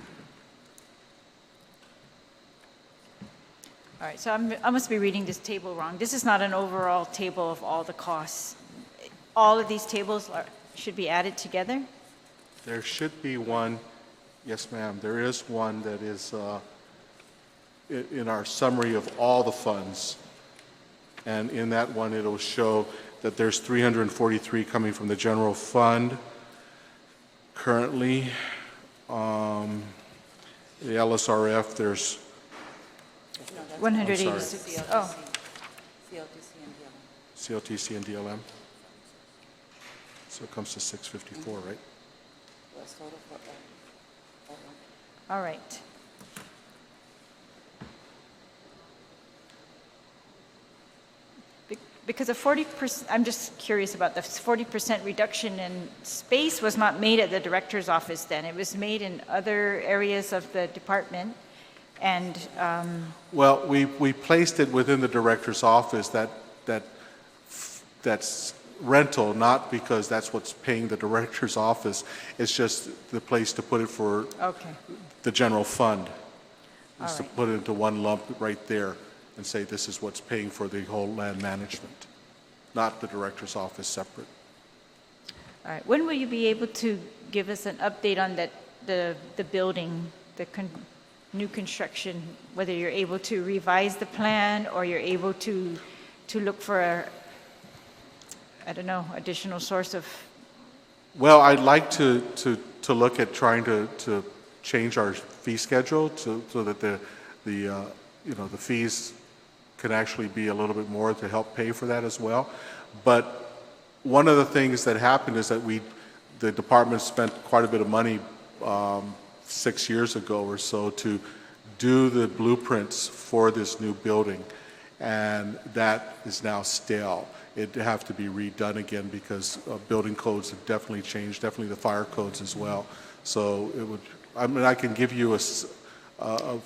Speaker 6: All right, so I must be reading this table wrong. This is not an overall table of all the costs. All of these tables should be added together?
Speaker 2: There should be one, yes ma'am, there is one that is in our summary of all the funds. And in that one, it'll show that there's 343 coming from the general fund currently. The LSRF, there's
Speaker 6: 186. Oh,
Speaker 2: CLTC and DLM. So it comes to 654, right?
Speaker 6: all right. Because a 40%, I'm just curious about the 40% reduction in space was not made at the director's office then. It was made in other areas of the department. And,
Speaker 2: Well, we placed it within the director's office, that's rental, not because that's what's paying the director's office. It's just the place to put it for
Speaker 6: okay,
Speaker 2: the general fund. Is
Speaker 6: All
Speaker 2: to
Speaker 6: right.
Speaker 2: put it into one lump right there and say this is what's paying for the whole land management, not the director's office separate.
Speaker 6: all right. When will you be able to give us an update on that, the building, new construction, whether you're able to revise the plan or you're able to look for I don't know, additional source of,
Speaker 2: Well, I'd like to look at trying to change our fee schedule so that the fees can actually be a little bit more to help pay for that as well. But one of the things that happened is that the department spent quite a bit of money 6 years ago or so to do the blueprints for this new building, and that is now stale. It'd have to be redone again because building codes have definitely changed, definitely the fire codes as well. So it would, I mean, I can give you a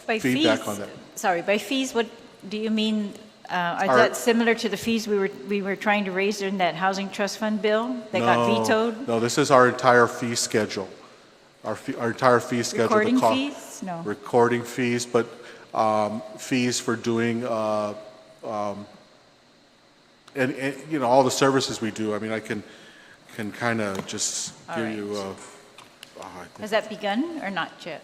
Speaker 6: by
Speaker 2: feedback
Speaker 6: fees?
Speaker 2: on that.
Speaker 6: Sorry, by fees, what do you mean? Are
Speaker 2: Our-
Speaker 6: that similar to the fees we were trying to raise in that housing trust fund bill that got vetoed?
Speaker 2: No, this is our entire fee schedule. Our entire fee schedule. the
Speaker 6: Recording
Speaker 2: co-
Speaker 6: fees? No.
Speaker 2: Recording fees, but fees for doing, and you know, all the services we do. I mean, I can kind of just
Speaker 6: All
Speaker 2: give
Speaker 6: right.
Speaker 2: you,
Speaker 6: Has that begun or not yet?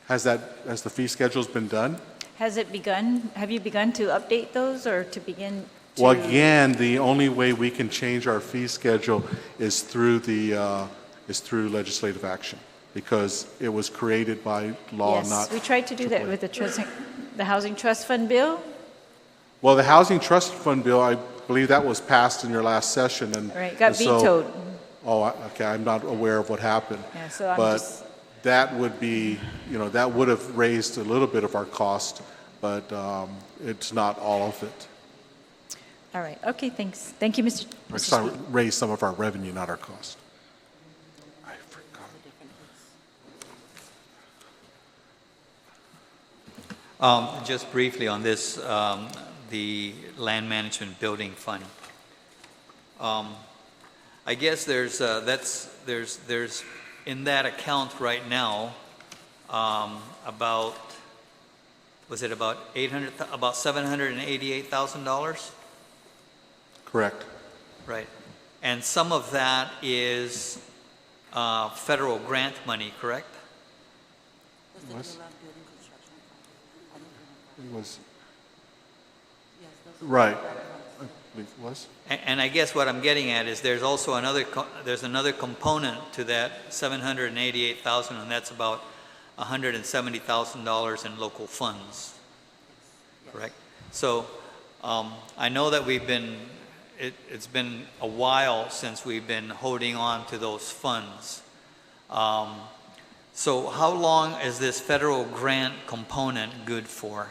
Speaker 2: has the fee schedules been done?
Speaker 6: Has it begun? Have you begun to update those or to begin to?
Speaker 2: Well, again, the only way we can change our fee schedule is through through legislative action, because it was created by law, not.
Speaker 6: Yes, we tried to do that
Speaker 2: AAA.
Speaker 6: with the housing trust fund bill.
Speaker 2: Well, the Housing Trust Fund bill, I believe that was passed in your last session, and.
Speaker 6: Right, got
Speaker 2: and so-
Speaker 6: vetoed.
Speaker 2: Oh, okay, I'm not aware of what happened.
Speaker 6: Yeah, so I'm
Speaker 2: But
Speaker 6: just-
Speaker 2: that would be, you know, that would have raised a little bit of our cost, but it's not all of it.
Speaker 6: All right, okay, thanks. Thank you, Mr.
Speaker 2: It's
Speaker 6: Speaker.
Speaker 2: not raised some of our revenue, not our cost. I forgot.
Speaker 5: Just briefly on this, the land management building fund. I guess there's in that account right now about $788,000,
Speaker 2: Correct.
Speaker 5: right? And some of that is federal grant money, correct?
Speaker 2: Was- It was, right. I believe it was.
Speaker 5: And I guess what I'm getting at is there's also there's another component to that 788,000, and that's about $170,000 in local funds, correct? So I know that it's been a while since we've been holding on to those funds. So how long is this federal grant component good for?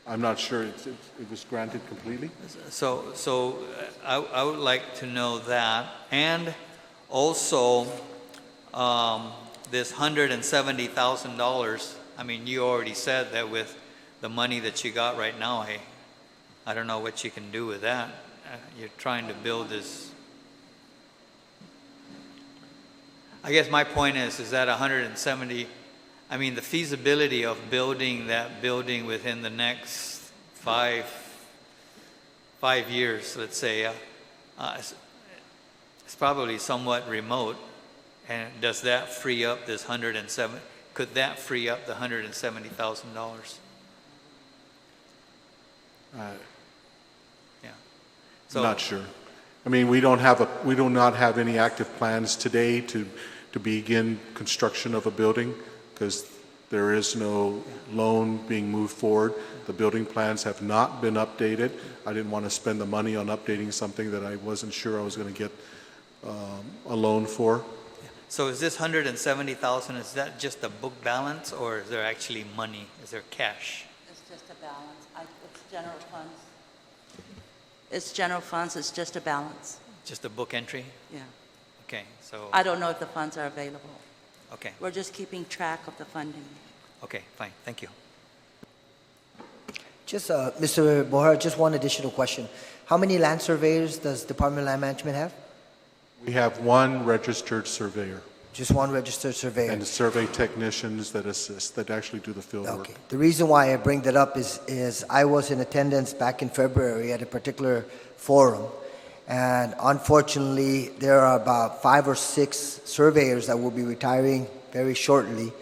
Speaker 2: I'm not sure it was granted completely.
Speaker 5: So I would like to know that, and also this $170,000. I mean, you already said that with the money that you got right now, I don't know what you can do with that. You're trying to build this. I guess my point is that 170. I mean, the feasibility of building that building within the next five years, let's say, it's probably somewhat remote. And does that free up this could that free up the $170,000? Yeah. So
Speaker 2: Not sure. I mean, we do not have any active plans today to begin construction of a building, because there is no loan being moved forward. The building plans have not been updated. I didn't want to spend the money on updating something that I wasn't sure I was going to get a loan for.
Speaker 5: So is this $170,000, is that just a book balance, or is there actually money? Is there cash?
Speaker 4: It's just a balance. It's general funds. It's general funds, it's just a balance.
Speaker 5: Just a book entry?
Speaker 4: Yeah.
Speaker 5: Okay, so,
Speaker 4: I don't know if the funds are available.
Speaker 5: Okay,
Speaker 4: We're just keeping track of the funding.
Speaker 5: okay, fine, thank you.
Speaker 3: Just, Mr. Bohar, just one additional question. How many land surveyors does Department of Land Management have?
Speaker 2: We have one registered surveyor
Speaker 3: Just one registered surveyor?
Speaker 2: and survey technicians that assist, that actually do the field work.
Speaker 3: Okay. The reason why I bring that up is I was in attendance back in February at a particular forum, and unfortunately, there are about 5 or 6 surveyors that will be retiring very shortly,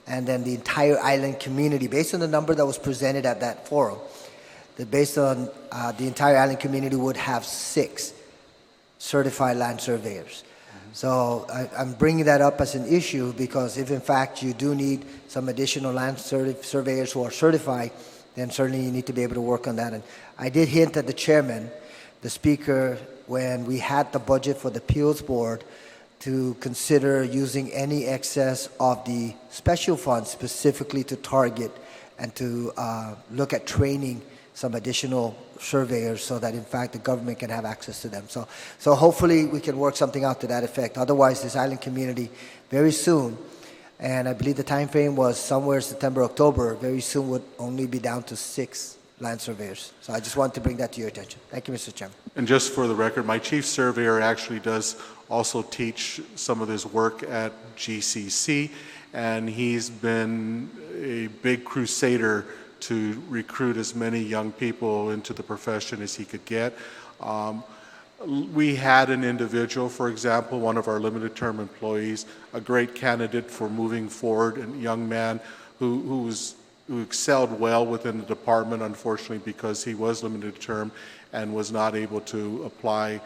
Speaker 3: and then the entire island community, based on the number that was presented at that forum, that based on the entire island community would have 6 certified land surveyors. So I'm bringing that up as an issue because if in fact you do need some additional land surveyors who are certified, then certainly you need to be able to work on that. And I did hint at the chairman, the speaker, when we had the budget for the appeals board to consider using any excess of the special funds specifically to target and to look at training some additional surveyors so that in fact the government can have access to them. So hopefully we can work something out to that effect. Otherwise, this island community very soon, and I believe the time frame was somewhere September, October, very soon would only be down to 6 land surveyors. So I just wanted to bring that to your attention. Thank you, Mr. Chairman.
Speaker 2: And just for the record, my chief surveyor actually does also teach some of this work at GCC, and he's been a big crusader to recruit as many young people into the profession as he could get. We had an individual, for example, one of our limited term employees, a great candidate for moving forward, a young man who excelled well within the department, unfortunately, because he was limited term and was not able to apply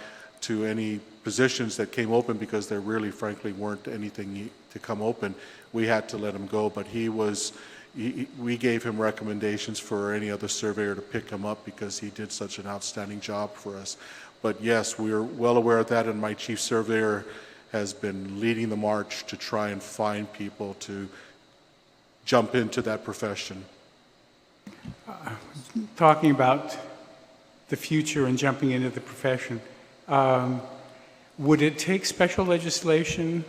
Speaker 2: to any positions that came open because there really, frankly, weren't anything to come open. We had to let him go, but we gave him recommendations for any other surveyor to pick him up because he did such an outstanding job for us. But yes, we're well aware of that, and my chief surveyor has been leading the march to try and find people to jump into that profession.
Speaker 1: Talking about the future and jumping into the profession, would it take special legislation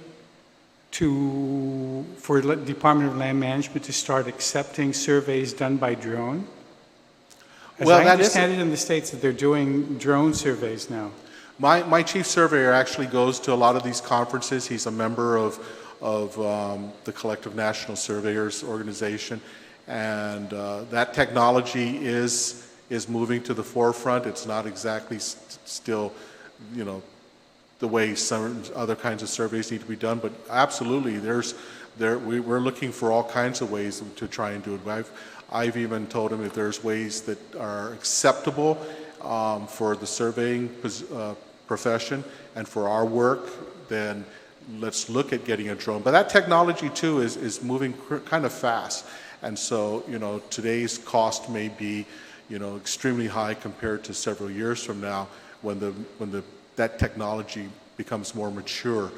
Speaker 1: for the Department of Land Management to start accepting surveys done by drone? As
Speaker 2: Well,
Speaker 1: I
Speaker 2: that
Speaker 1: understand it in the States that they're doing drone surveys now.
Speaker 2: My chief surveyor actually goes to a lot of these conferences. He's a member of the Collective National Surveyors Organization, and that technology is moving to the forefront. It's not exactly still, the way some other kinds of surveys need to be done, but absolutely, we're looking for all kinds of ways to try and do it. I've even told him if there's ways that are acceptable for the surveying profession and for our work, then let's look at getting a drone. But that technology too is moving kind of fast, and so today's cost may be extremely high compared to several years from now when that technology becomes more mature.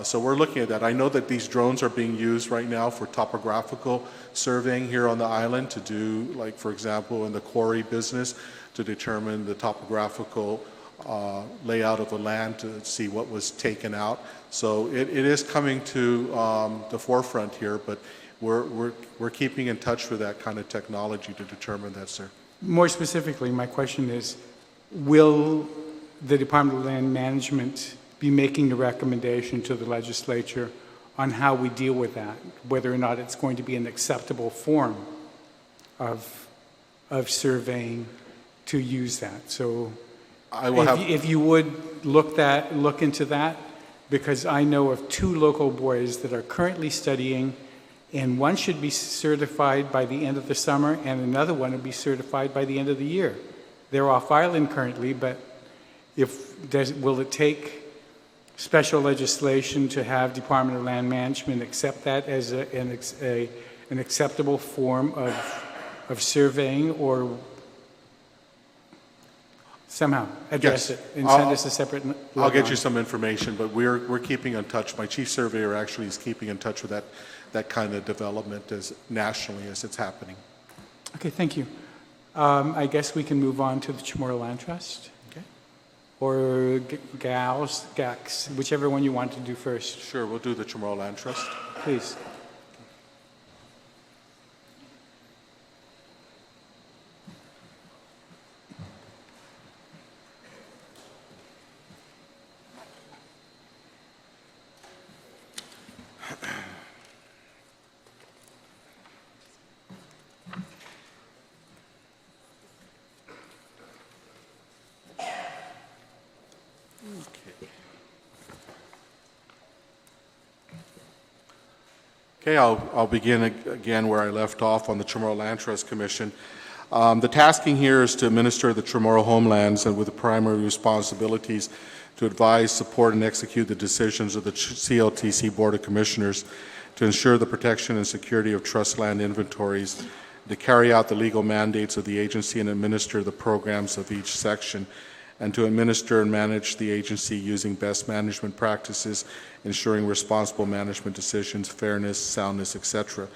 Speaker 2: So we're looking at that. I know that these drones are being used right now for topographical surveying here on the island to do, like for example, in the quarry business, to determine the topographical layout of the land to see what was taken out. So it is coming to the forefront here, but we're keeping in touch with that kind of technology to determine that, sir.
Speaker 1: More specifically, my question is, will the Department of Land Management be making a recommendation to the legislature on how we deal with that, whether or not it's going to be an acceptable form of surveying to use that? So if you would look into that, because I know of 2 local boys that are currently studying, and one should be certified by the end of the summer, and another one will be certified by the end of the year. They're off island currently, but will it take special legislation to have Department of Land Management accept that as an acceptable form of surveying, or somehow address it and send us a separate
Speaker 2: I'll get you some information, but we're keeping in touch. My chief surveyor actually is keeping in touch with that kind of development nationally as it's happening.
Speaker 1: Okay, thank you. I guess we can move on to the Chamorro Land Trust. Or GALC, whichever one you want to do first.
Speaker 2: Sure, we'll do the Chamorro Land Trust.
Speaker 1: please.
Speaker 2: Okay, I'll begin again where I left off on the Chamorro Land Trust Commission. The tasking here is to administer the Chamorro homelands and with the primary responsibilities to advise, support, and execute the decisions of the CLTC Board of Commissioners to ensure the protection and security of trust land inventories, to carry out the legal mandates of the agency and administer the programs of each section, and to administer and manage the agency using best management practices, ensuring responsible management decisions, fairness, soundness, etc.,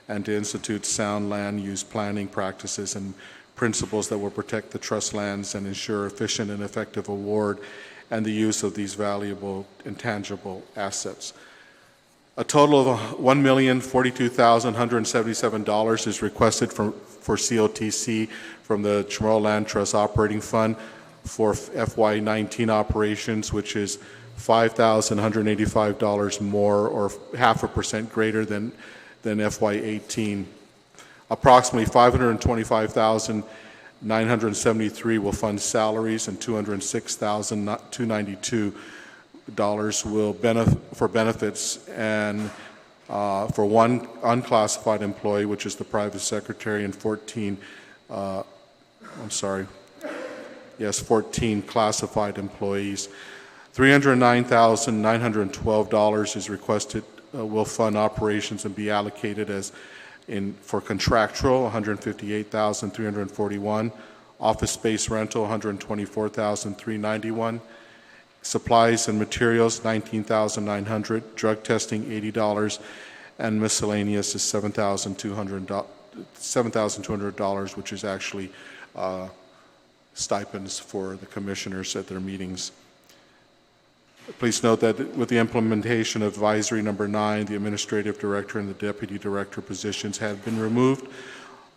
Speaker 2: and to institute sound land use planning practices and principles that will protect the trust lands and ensure efficient and effective award and the use of these valuable intangible assets. A total of $1,042,177 is requested for CLTC from the Chamorro Land Trust Operating Fund for FY19 operations, which is $5,185 more, or 0.5% greater than FY18. Approximately $525,973 will fund salaries, and $206,292 will for benefits, and for one unclassified employee, which is the private secretary, and 14 classified employees. $309,912 is requested, will fund operations and be allocated for contractual, $158,341, office space rental, $124,391, supplies and materials, $19,900, drug testing, $80, and miscellaneous is $7,200, which is actually stipends for the commissioners at their meetings. Please note that with the implementation of advisory number 9, the administrative director and the deputy director positions have been removed.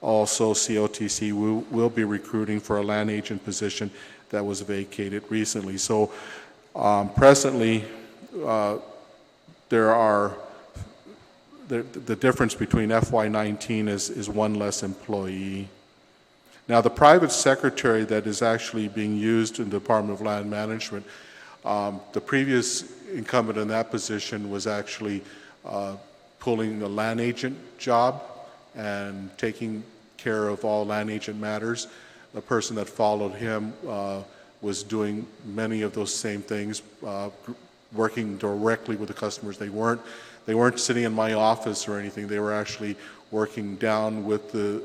Speaker 2: Also, CLTC will be recruiting for a land agent position that was vacated recently. So presently, the difference between FY19 is one less employee. Now, the private secretary that is actually being used in the Department of Land Management, the previous incumbent in that position was actually pulling the land agent job and taking care of all land agent matters. The person that followed him was doing many of those same things, working directly with the customers. They weren't sitting in my office or anything. They were actually working down with the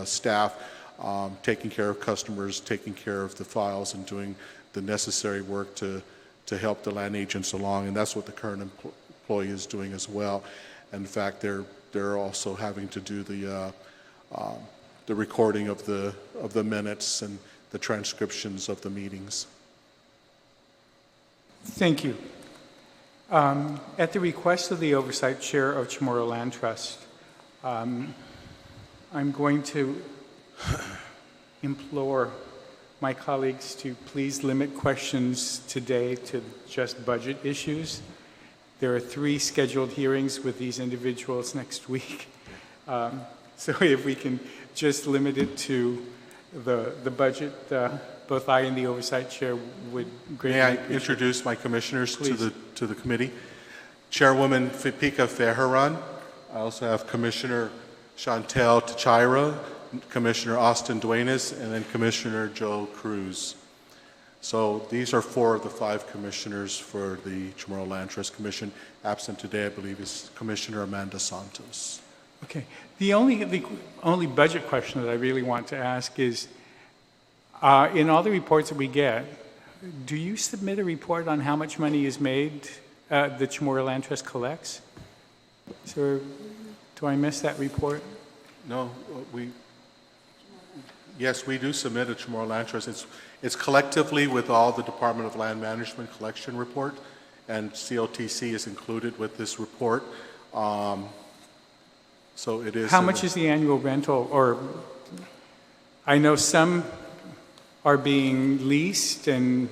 Speaker 2: staff, taking care of customers, taking care of the files, and doing the necessary work to help the land agents along. And that's what the current employee is doing as well. In fact, they're also having to do the recording of the minutes and the transcriptions of the meetings.
Speaker 1: Thank you. At the request of the Oversight Chair of Chamorro Land Trust, I'm going to implore my colleagues to please limit questions today to just budget issues. There are 3 scheduled hearings with these individuals next week. So if we can just limit it to the budget, both I and the Oversight Chair would greatly appreciate.
Speaker 2: May I introduce my commissioners to the committee? Chairwoman Fipika Feheran. I also have Commissioner Chantel Tachira, Commissioner Austin Duenas, and then Commissioner Joe Cruz. So these are 4 of the 5 commissioners for the Chamorro Land Trust Commission. Absent today, I believe, is Commissioner Amanda Santos.
Speaker 1: Okay. The only budget question that I really want to ask is, in all the reports that we get, do you submit a report on how much money is made the Chamorro Land Trust collects? So, do I miss that report?
Speaker 2: No, yes, we do submit a Chamorro Land Trust. It's collectively with all the Department of Land Management collection report, and CLTC is included with this report. So it is.
Speaker 1: How much is the annual rental? Or I know some are being leased and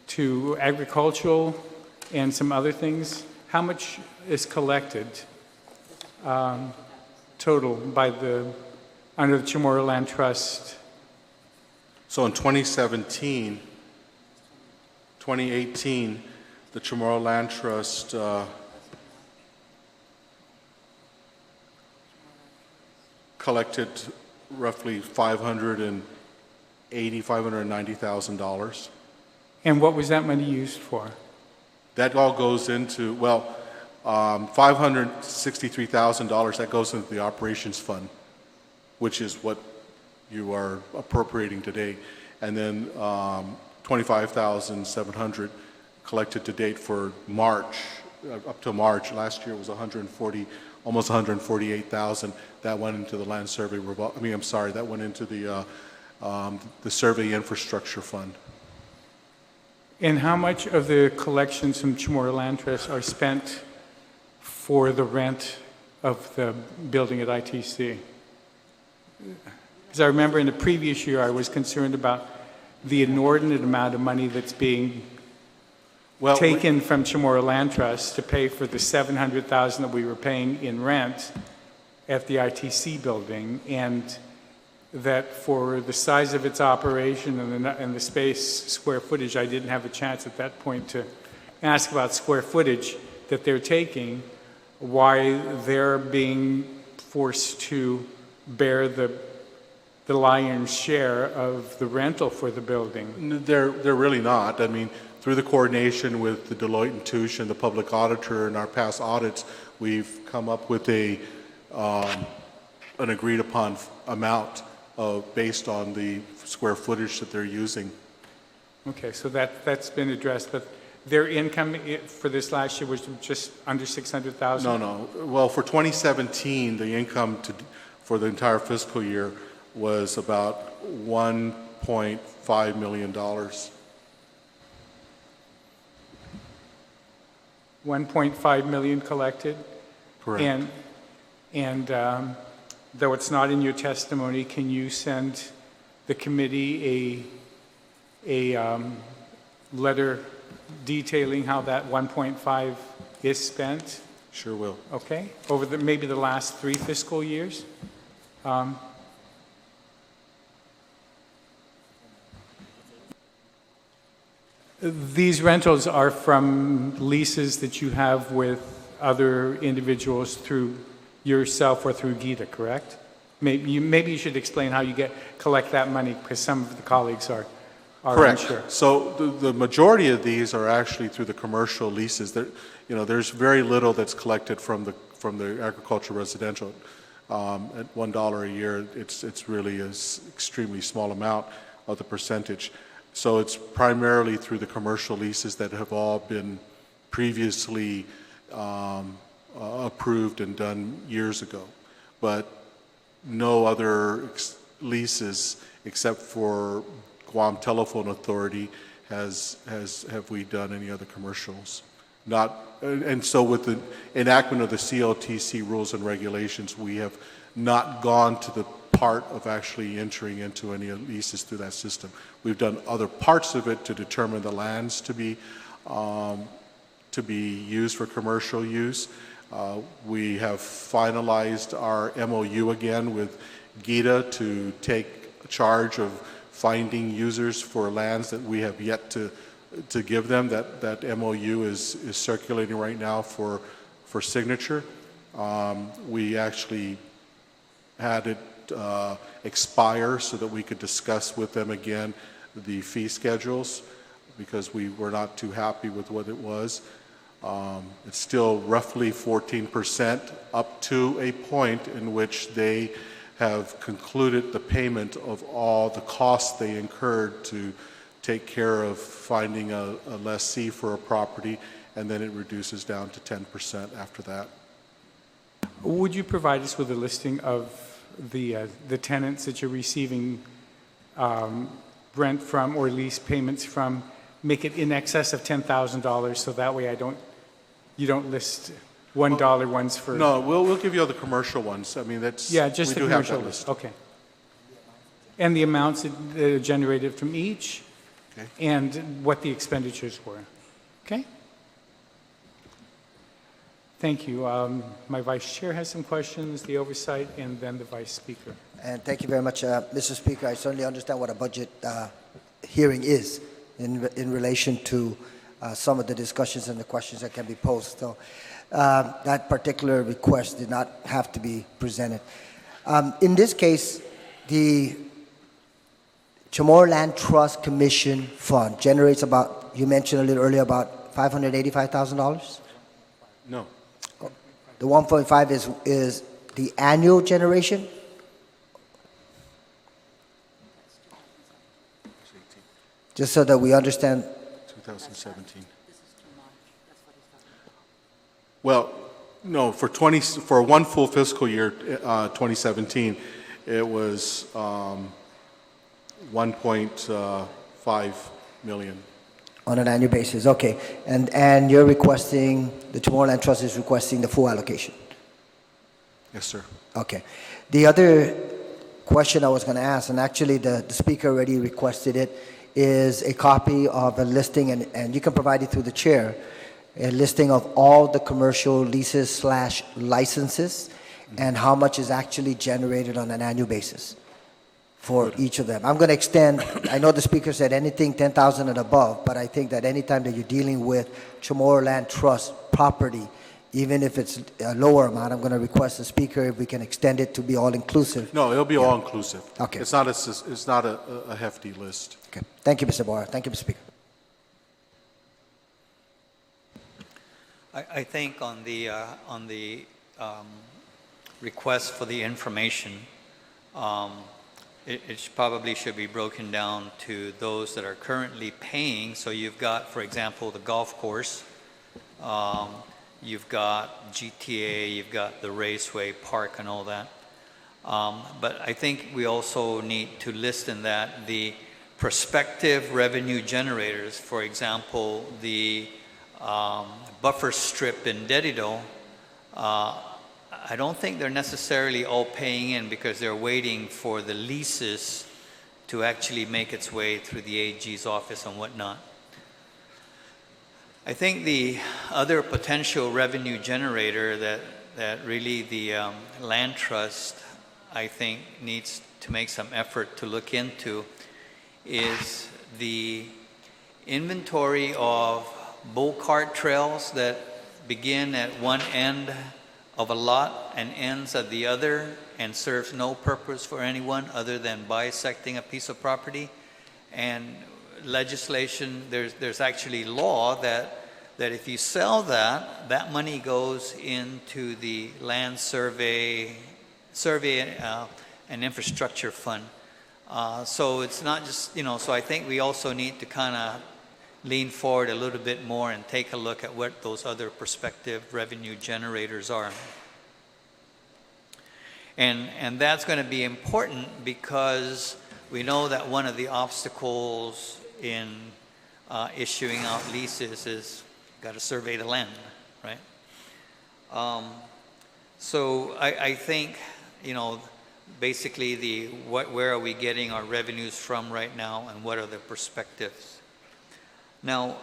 Speaker 1: to agricultural and some other things. How much is collected total by under the Chamorro Land Trust?
Speaker 2: So in 2017, 2018, the Chamorro Land Trust collected roughly $590,000.
Speaker 1: And what was that money used for?
Speaker 2: That all goes into, well, $563,000, that goes into the operations fund, which is what you are appropriating today. And then $25,700 collected to date for March, up to March. Last year it was almost $148,000. That went into the land survey, that went into the survey infrastructure fund.
Speaker 1: And how much of the collections from Chamorro Land Trust are spent for the rent of the building at ITC? Because I remember in the previous year, I was concerned about the inordinate amount of money that's being taken from Chamorro Land Trust to pay for the $700,000 that we were paying in rent at the ITC building, and that for the size of its operation and the space, square footage, I didn't have a chance at that point to ask about square footage that they're taking, why they're being forced to bear the lion's share of the rental for the building.
Speaker 2: They're really not. I mean, through the coordination with the Deloitte & Touche and the public auditor in our past audits, we've come up with an agreed upon amount based on the square footage that they're using.
Speaker 1: Okay, so that's been addressed, but their income for this last year was just under $600,000?
Speaker 2: No. Well, for 2017, the income for the entire fiscal year was about $1.5 million.
Speaker 1: 1.5 million collected?
Speaker 2: Correct.
Speaker 1: And though it's not in your testimony, can you send the committee a letter detailing how that 1.5 is spent?
Speaker 2: Sure will.
Speaker 1: Okay, over maybe the last 3 fiscal years? These rentals are from leases that you have with other individuals through yourself or through Gita, correct? Maybe you should explain how you collect that money, because some of the colleagues are
Speaker 2: Correct.
Speaker 1: unsure.
Speaker 2: So the majority of these are actually through the commercial leases. There's very little that's collected from the agricultural residential. At $1 a year, it's really an extremely small amount of the percentage. So it's primarily through the commercial leases that have all been previously approved and done years ago. But no other leases except for Guam Telephone Authority have we done any other commercials. And so with the enactment of the CLTC rules and regulations, we have not gone to the part of actually entering into any leases through that system. We've done other parts of it to determine the lands to be used for commercial use. We have finalized our MOU again with Gita to take charge of finding users for lands that we have yet to give them. That MOU is circulating right now for signature. We actually had it expire so that we could discuss with them again the fee schedules, because we were not too happy with what it was. It's still roughly 14% up to a point in which they have concluded the payment of all the costs they incurred to take care of finding a lessee for a property, and then it reduces down to 10% after that.
Speaker 1: Would you provide us with a listing of the tenants that you're receiving rent from or lease payments from? Make it in excess of $10,000, so that way you don't list $1 ones for?
Speaker 2: No, we'll give you all the commercial ones. I mean, that's,
Speaker 1: Yeah, just the
Speaker 2: we do have
Speaker 1: commercial
Speaker 2: that
Speaker 1: list.
Speaker 2: list.
Speaker 1: Okay. And the amounts that are generated from each?
Speaker 2: Okay.
Speaker 1: And what the expenditures were? Okay? Thank you. My vice chair has some questions, the oversight, and then the vice speaker.
Speaker 3: And thank you very much, Mr. Speaker. I certainly understand what a budget hearing is in relation to some of the discussions and the questions that can be posed. So that particular request did not have to be presented. In this case, the Chamorro Land Trust Commission Fund generates about, you mentioned a little earlier, about $585,000?
Speaker 2: No.
Speaker 3: The 1.5 is the annual generation? Just so that we understand.
Speaker 2: 2017. Well, no, for one full fiscal year, 2017, it was 1.5 million.
Speaker 3: On an annual basis, okay. And you're requesting, the Chamorro Land Trust is requesting the full allocation?
Speaker 2: Yes, sir.
Speaker 3: Okay. The other question I was going to ask, and actually the speaker already requested it, is a copy of a listing, and you can provide it through the chair, a listing of all the commercial leases / licenses and how much is actually generated on an annual basis for each of them. I'm going to extend, I know the speaker said anything 10,000 and above, but I think that anytime that you're dealing with Chamorro Land Trust property, even if it's a lower amount, I'm going to request the speaker if we can extend it to be all-inclusive.
Speaker 2: No, it'll be all-inclusive.
Speaker 3: Okay.
Speaker 2: It's not a hefty list.
Speaker 3: Okay. Thank you, Mr. Barr. Thank you, Mr. Speaker.
Speaker 5: I think on the request for the information, it probably should be broken down to those that are currently paying. So you've got, for example, the golf course, you've got GTA, you've got the raceway park and all that. But I think we also need to list in that the prospective revenue generators. For example, the buffer strip in Dedido, I don't think they're necessarily all paying in because they're waiting for the leases to actually make its way through the AG's office and whatnot. I think the other potential revenue generator that really the land trust, I think, needs to make some effort to look into is the inventory of bull cart trails that begin at one end of a lot and ends at the other and serves no purpose for anyone other than bisecting a piece of property. And legislation, there's actually law that if you sell that money goes into the land survey and infrastructure fund. So it's not just, so I think we also need to kind of lean forward a little bit more and take a look at what those other prospective revenue generators are. And that's going to be important because we know that one of the obstacles in issuing out leases is got to survey the land, right? So I think, basically where are we getting our revenues from right now and what are the perspectives? Now,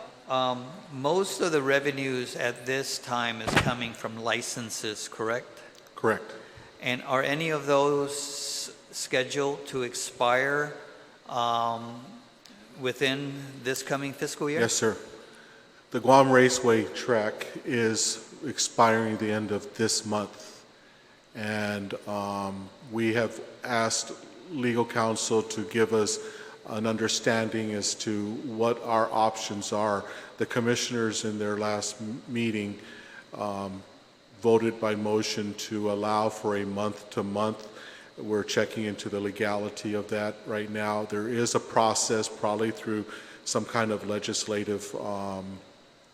Speaker 5: most of the revenues at this time is coming from licenses, correct?
Speaker 2: Correct.
Speaker 5: And are any of those scheduled to expire within this coming fiscal year?
Speaker 2: Yes, sir. The Guam Raceway track is expiring the end of this month. And we have asked legal counsel to give us an understanding as to what our options are. The commissioners in their last meeting voted by motion to allow for a month-to-month. We're checking into the legality of that right now. There is a process, probably through some kind of legislative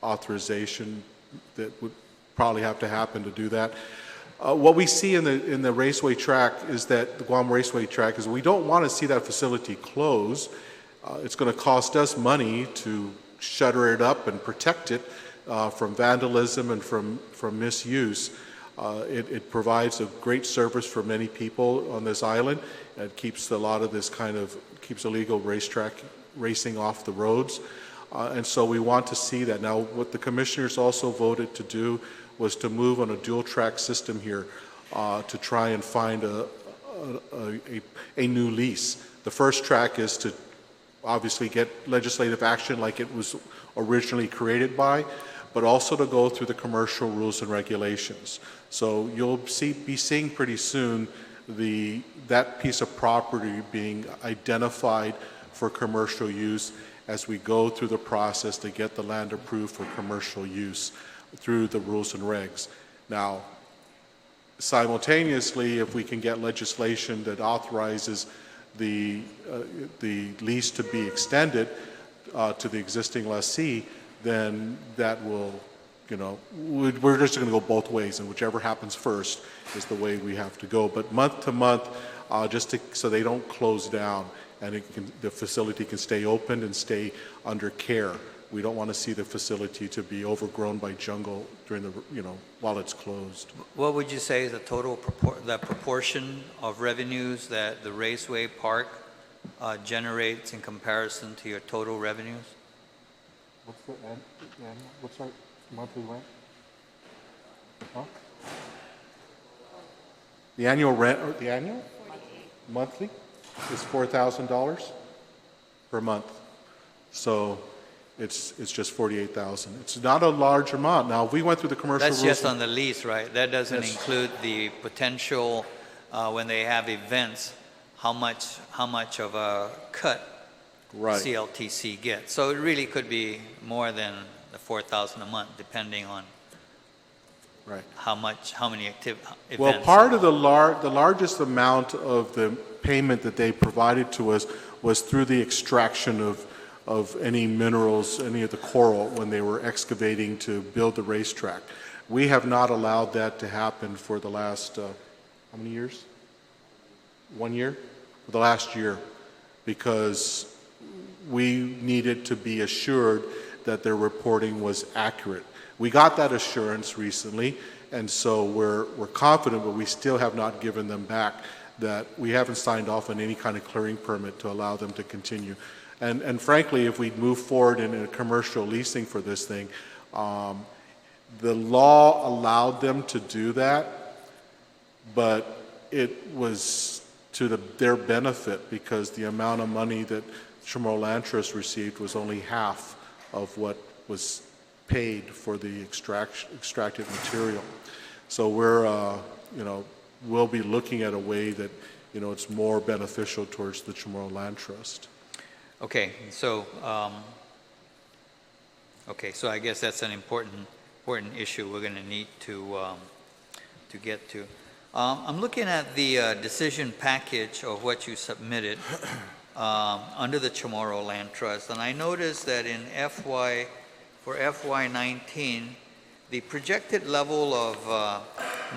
Speaker 2: authorization that would probably have to happen to do that. What we see in the raceway track is that the Guam Raceway track is we don't want to see that facility close. It's going to cost us money to shutter it up and protect it. from vandalism and from misuse. It provides a great service for many people on this island. It keeps a lot of this keeps illegal racing off the roads. And so we want to see that. Now, what the commissioners also voted to do was to move on a dual track system here to try and find a new lease. The first track is to obviously get legislative action like it was originally created by, but also to go through the commercial rules and regulations. So you'll be seeing pretty soon that piece of property being identified for commercial use as we go through the process to get the land approved for commercial use through the rules and regs. Now, simultaneously, if we can get legislation that authorizes the lease to be extended to the existing lessee, then that will, we're just going to go both ways, and whichever happens first is the way we have to go. But month to month, so they don't close down, and the facility can stay open and stay under care. We don't want to see the facility to be overgrown by jungle during while it's closed.
Speaker 5: What would you say is the total proportion of revenues that the Raceway Park generates in comparison to your total revenues?
Speaker 2: What's our monthly rent? Huh? The annual rent, or the annual? Monthly is $4,000 per month. So it's just $48,000. It's not a large amount. Now, if we went through the commercial
Speaker 5: That's
Speaker 2: rules.
Speaker 5: just on the lease, right? That doesn't
Speaker 2: Yes.
Speaker 5: include the potential when they have events, how much of a cut
Speaker 2: Right.
Speaker 5: CLTC gets. So it really could be more than the $4,000 a month, depending on
Speaker 2: Right.
Speaker 5: how many events.
Speaker 2: Well, part of the largest amount of the payment that they provided to us was through the extraction of any minerals, any of the coral, when they were excavating to build the racetrack. We have not allowed that to happen for the last, how many years? 1 year? For the last year, because we needed to be assured that their reporting was accurate. We got that assurance recently, and so we're confident, but we still have not given them back that we haven't signed off on any kind of clearing permit to allow them to continue. And frankly, if we move forward in a commercial leasing for this thing, the law allowed them to do that, but it was to their benefit because the amount of money that Chamorro Land Trust received was only half of what was paid for the extracted material. So we'll be looking at a way that, it's more beneficial towards the Chamorro Land Trust.
Speaker 5: Okay, so I guess that's an important issue we're going to need to get to. I'm looking at the decision package of what you submitted under the Chamorro Land Trust, and I noticed that for FY19, the projected level of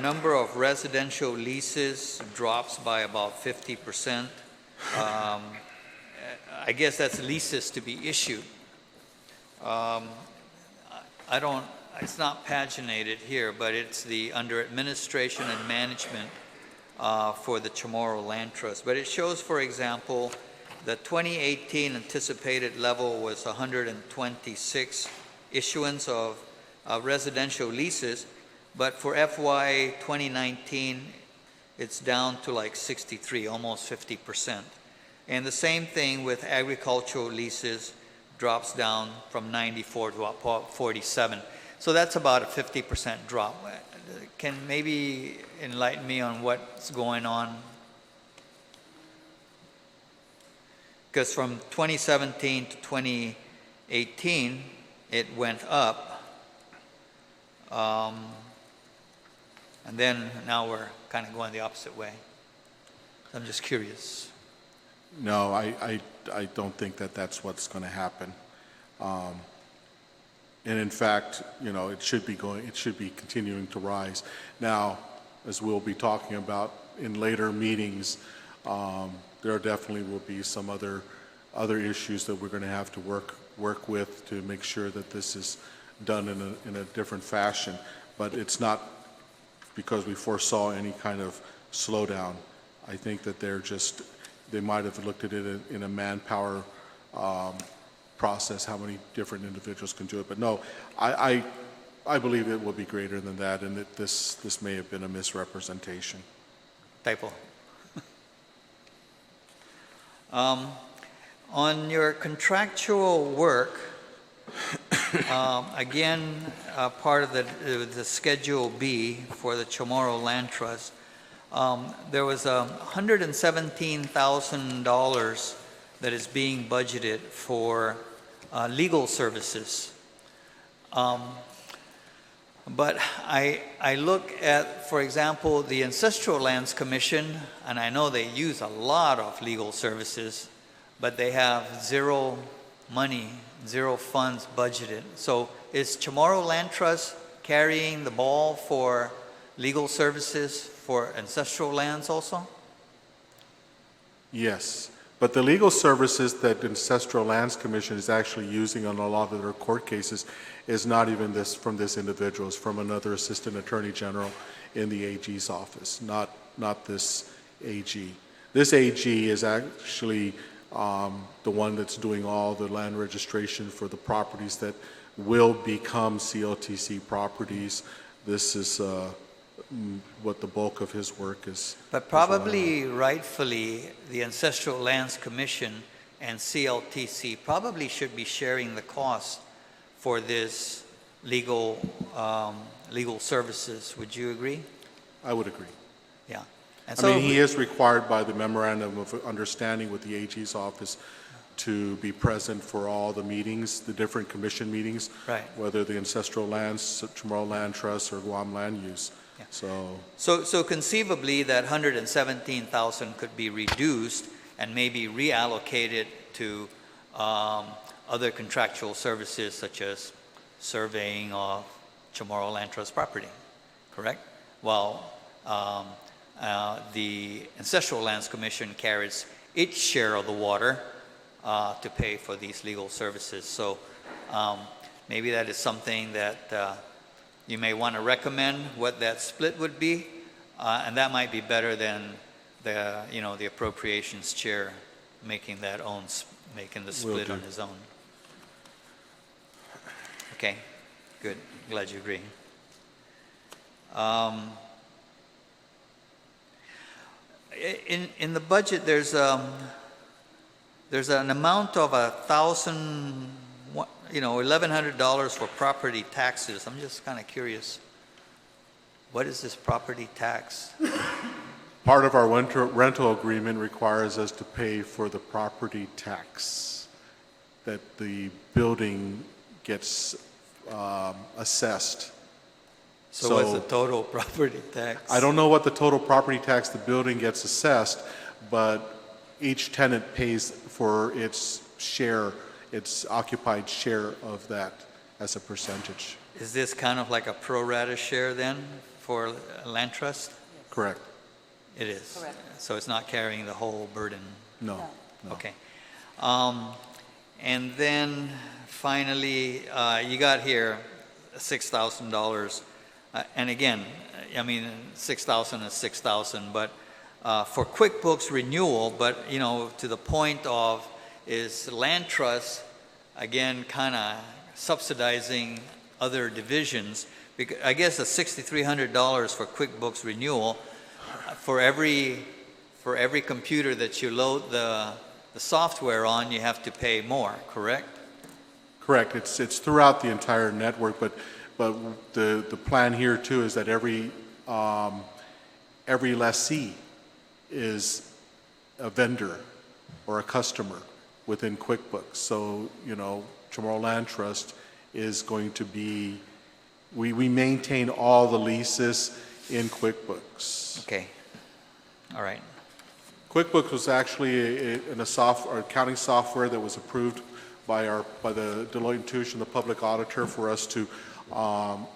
Speaker 5: number of residential leases drops by about 50%. I guess that's leases to be issued. It's not paginated here, but it's under administration and management for the Chamorro Land Trust. But it shows, for example, the 2018 anticipated level was 126 issuance of residential leases, but for FY 2019, it's down to like 63, almost 50%. And the same thing with agricultural leases, drops down from 94 to about 47. So that's about a 50% drop. Can maybe enlighten me on what's going on? Because from 2017 to 2018, it went up. And then now we're kind of going the opposite way. I'm just curious.
Speaker 2: No, I don't think that's what's going to happen. And in fact, it should be continuing to rise. Now, as we'll be talking about in later meetings, there definitely will be some other issues that we're going to have to work with to make sure that this is done in a different fashion. But it's not because we foresaw any kind of slowdown. I think that they might have looked at it in a manpower process, how many different individuals can do it. But no, I believe it will be greater than that, and that this may have been a misrepresentation.
Speaker 5: Typo. On your contractual work, again, part of the Schedule B for the Chamorro Land Trust, there was $117,000 that is being budgeted for legal services. But I look at, for example, the Ancestral Lands Commission, and I know they use a lot of legal services, but they have zero money, zero funds budgeted. So is Chamorro Land Trust carrying the ball for legal services for ancestral lands also?
Speaker 2: Yes, but the legal services that the Ancestral Lands Commission is actually using on a lot of their court cases is not even from this individual. It's from another Assistant Attorney General in the AG's office, not this AG. This AG is actually the one that's doing all the land registration for the properties that will become CLTC properties. This is what the bulk of his work is.
Speaker 5: But probably, rightfully, the Ancestral Lands Commission and CLTC probably should be sharing the cost for this legal services. Would you agree?
Speaker 2: I would agree.
Speaker 5: Yeah. And
Speaker 2: I mean, he is required by the Memorandum of Understanding with the AG's office to be present for all the meetings, the different commission meetings,
Speaker 5: right.
Speaker 2: whether the Ancestral Lands, Chamorro Land Trust, or Guam Land Use.
Speaker 5: Yeah.
Speaker 2: So
Speaker 5: conceivably, that $117,000 could be reduced and maybe reallocated to other contractual services such as surveying of Chamorro Land Trust property, correct? While the Ancestral Lands Commission carries its share of the water to pay for these legal services. So maybe that is something that you may want to recommend what that split would be, and that might be better than the appropriations chair making the split on his own. Okay, good. Glad you agree. In the budget, there's an amount of $1,100 for property taxes. I'm just kind of curious. What is this property tax?
Speaker 2: part of our rental agreement requires us to pay for the property tax that the building gets assessed.
Speaker 5: So what's the total property tax?
Speaker 2: I don't know what the total property tax the building gets assessed, but each tenant pays for its share, its occupied share of that as a percentage.
Speaker 5: Is this kind of like a pro rata share then for a land trust?
Speaker 2: Correct.
Speaker 5: It is.
Speaker 4: Correct.
Speaker 5: So it's not carrying the whole burden.
Speaker 2: No.
Speaker 5: Okay. And then finally, you got here $6,000. And again, I mean, 6,000 is 6,000, but for QuickBooks renewal, but you know, to the point of is land trust, again, kind of subsidizing other divisions. Because I guess the $6,300 for QuickBooks renewal, for every computer that you load the software on, you have to pay more, correct?
Speaker 2: Correct. It's throughout the entire network, but the plan here too is that every lessee is a vendor or a customer within QuickBooks. So, you know, Chamorro Land Trust is going to be, we maintain all the leases in QuickBooks.
Speaker 5: Okay. All right.
Speaker 2: QuickBooks was actually an accounting software that was approved by the Deloitte & Touche and the public auditor for us to,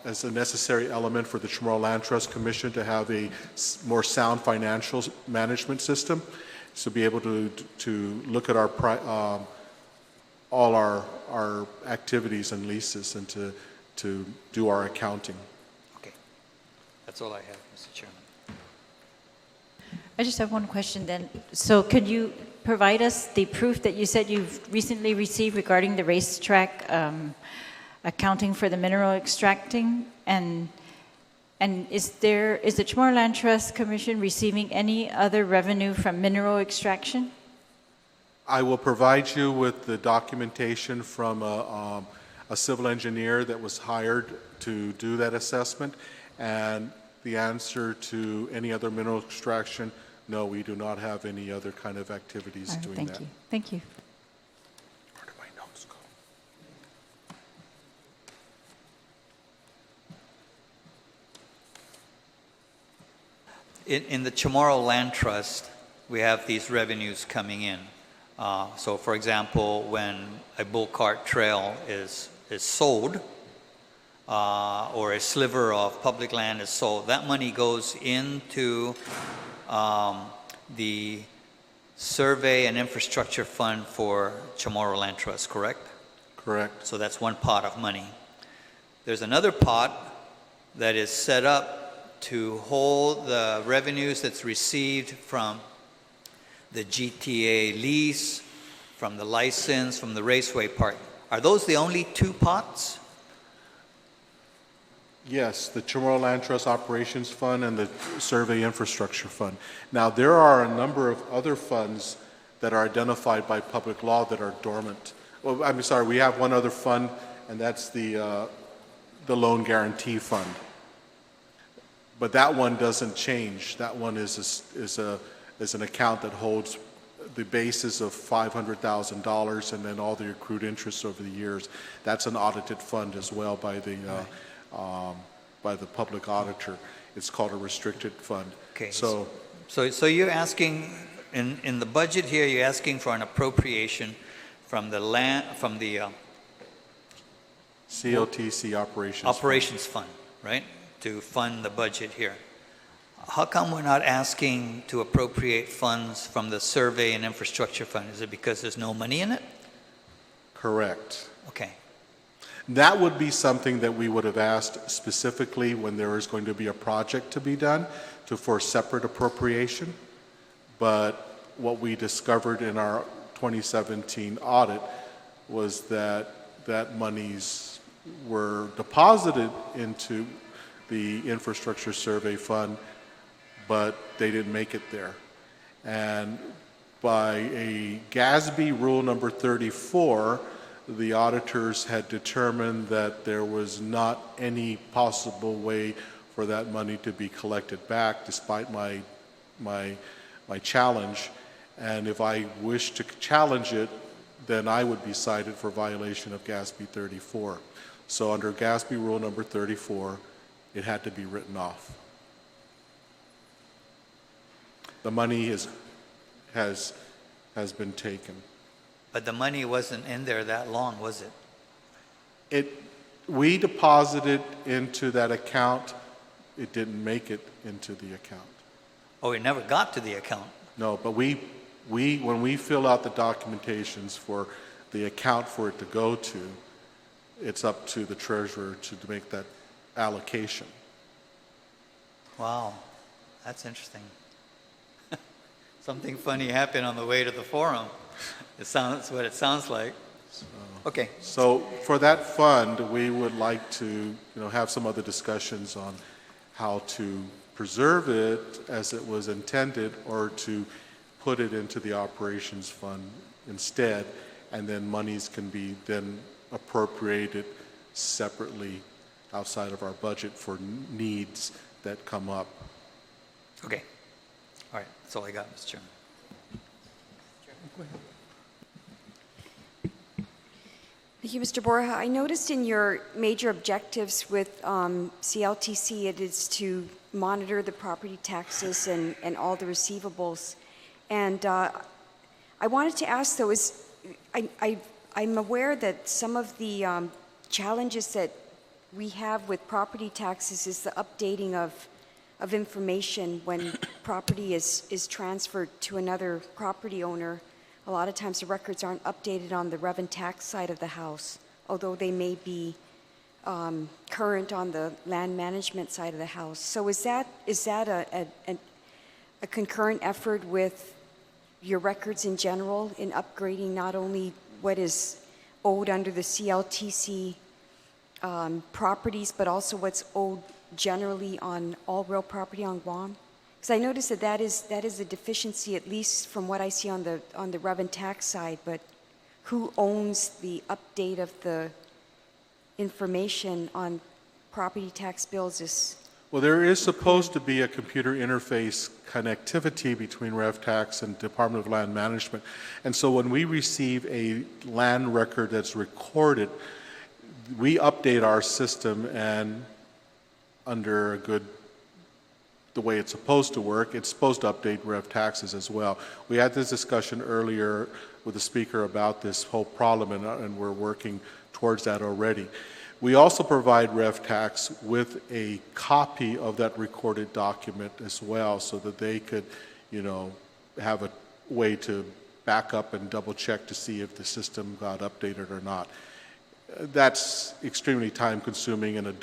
Speaker 2: as a necessary element for the Chamorro Land Trust Commission to have a more sound financial management system, to be able to look at our all our activities and leases and to do our accounting.
Speaker 5: Okay. That's all I have, Mr. Chairman.
Speaker 6: I just have one question then. So could you provide us the proof that you said you've recently received regarding the racetrack accounting for the mineral extracting? And is the Chamorro Land Trust Commission receiving any other revenue from mineral extraction?
Speaker 2: I will provide you with the documentation from a civil engineer that was hired to do that assessment, and the answer to any other mineral extraction, no, we do not have any other kind of activities
Speaker 6: All right,
Speaker 2: doing
Speaker 6: thank
Speaker 2: that.
Speaker 6: you. Thank you.
Speaker 2: Where did my notes go?
Speaker 5: In the Chamorro Land Trust, we have these revenues coming in. So for example, when a bull cart trail is sold, or a sliver of public land is sold, that money goes into the Survey and Infrastructure Fund for Chamorro Land Trust, correct?
Speaker 2: Correct.
Speaker 5: So that's one pot of money. There's another pot that is set up to hold the revenues that's received from the GTA lease, from the license, from the raceway park. Are those the only two pots?
Speaker 2: Yes, the Chamorro Land Trust Operations Fund and the Survey Infrastructure Fund. Now, there are a number of other funds that are identified by public law that are dormant. Well, I'm sorry, we have one other fund, and that's the Loan Guarantee Fund. But that one doesn't change. That one is an account that holds the basis of $500,000 and then all the accrued interest over the years. That's an audited fund as well by the public auditor. It's called a restricted fund.
Speaker 5: Okay.
Speaker 2: So
Speaker 5: you're asking in the budget here, you're asking for an appropriation from the
Speaker 2: CLTC
Speaker 5: operations fund, right? To fund the budget here. How come we're not asking to appropriate funds from the Survey and Infrastructure Fund? Is it because there's no money in it?
Speaker 2: Correct.
Speaker 5: Okay.
Speaker 2: That would be something that we would have asked specifically when there was going to be a project to be done for separate appropriation. But what we discovered in our 2017 audit was that monies were deposited into the Infrastructure Survey Fund, but they didn't make it there. And by a GASB rule number 34, the auditors had determined that there was not any possible way for that money to be collected back, despite my challenge. And if I wished to challenge it, then I would be cited for violation of GASB 34. So under GASB rule number 34, it had to be written off. The money has been taken.
Speaker 5: But the money wasn't in there that long, was it? We deposited into that account. It didn't make it into the account. Oh, it never got to the account.
Speaker 2: No, but when we fill out the documentations for the account for it to go to, it's up to the treasurer to make that allocation.
Speaker 5: Wow, that's interesting. Something funny happened on the way to the forum. That's what it sounds like. Okay.
Speaker 2: So for that fund, we would like to, have some other discussions on how to preserve it as it was intended, or to put it into the operations fund instead, and then monies can be then appropriated separately outside of our budget for needs that come up.
Speaker 5: Okay. All right. That's all I got, Mr. Chairman.
Speaker 7: Thank you, Mr. Borja. I noticed in your major objectives with CLTC, it is to monitor the property taxes and all the receivables. And I wanted to ask, though, I'm aware that some of the challenges that we have with property taxes is the updating of information when property is transferred to another property owner. A lot of times the records aren't updated on the rev and tax side of the house, although they may be current on the land management side of the house. So is that a concurrent effort with your records in general in upgrading not only what is owed under the CLTC properties, but also what's owed generally on all real property on Guam? Because I noticed that is a deficiency, at least from what I see on the rev and tax side. But who owns the update of the information on property tax bills?
Speaker 2: Well, there is supposed to be a computer interface connectivity between RevTax and Department of Land Management. And so when we receive a land record that's recorded, we update our system, and under the way it's supposed to work, it's supposed to update RevTaxes as well. We had this discussion earlier with the speaker about this whole problem, and we're working towards that already. We also provide RevTax with a copy of that recorded document as well, so that they could, have a way to back up and double check to see if the system got updated or not. That's extremely time consuming and a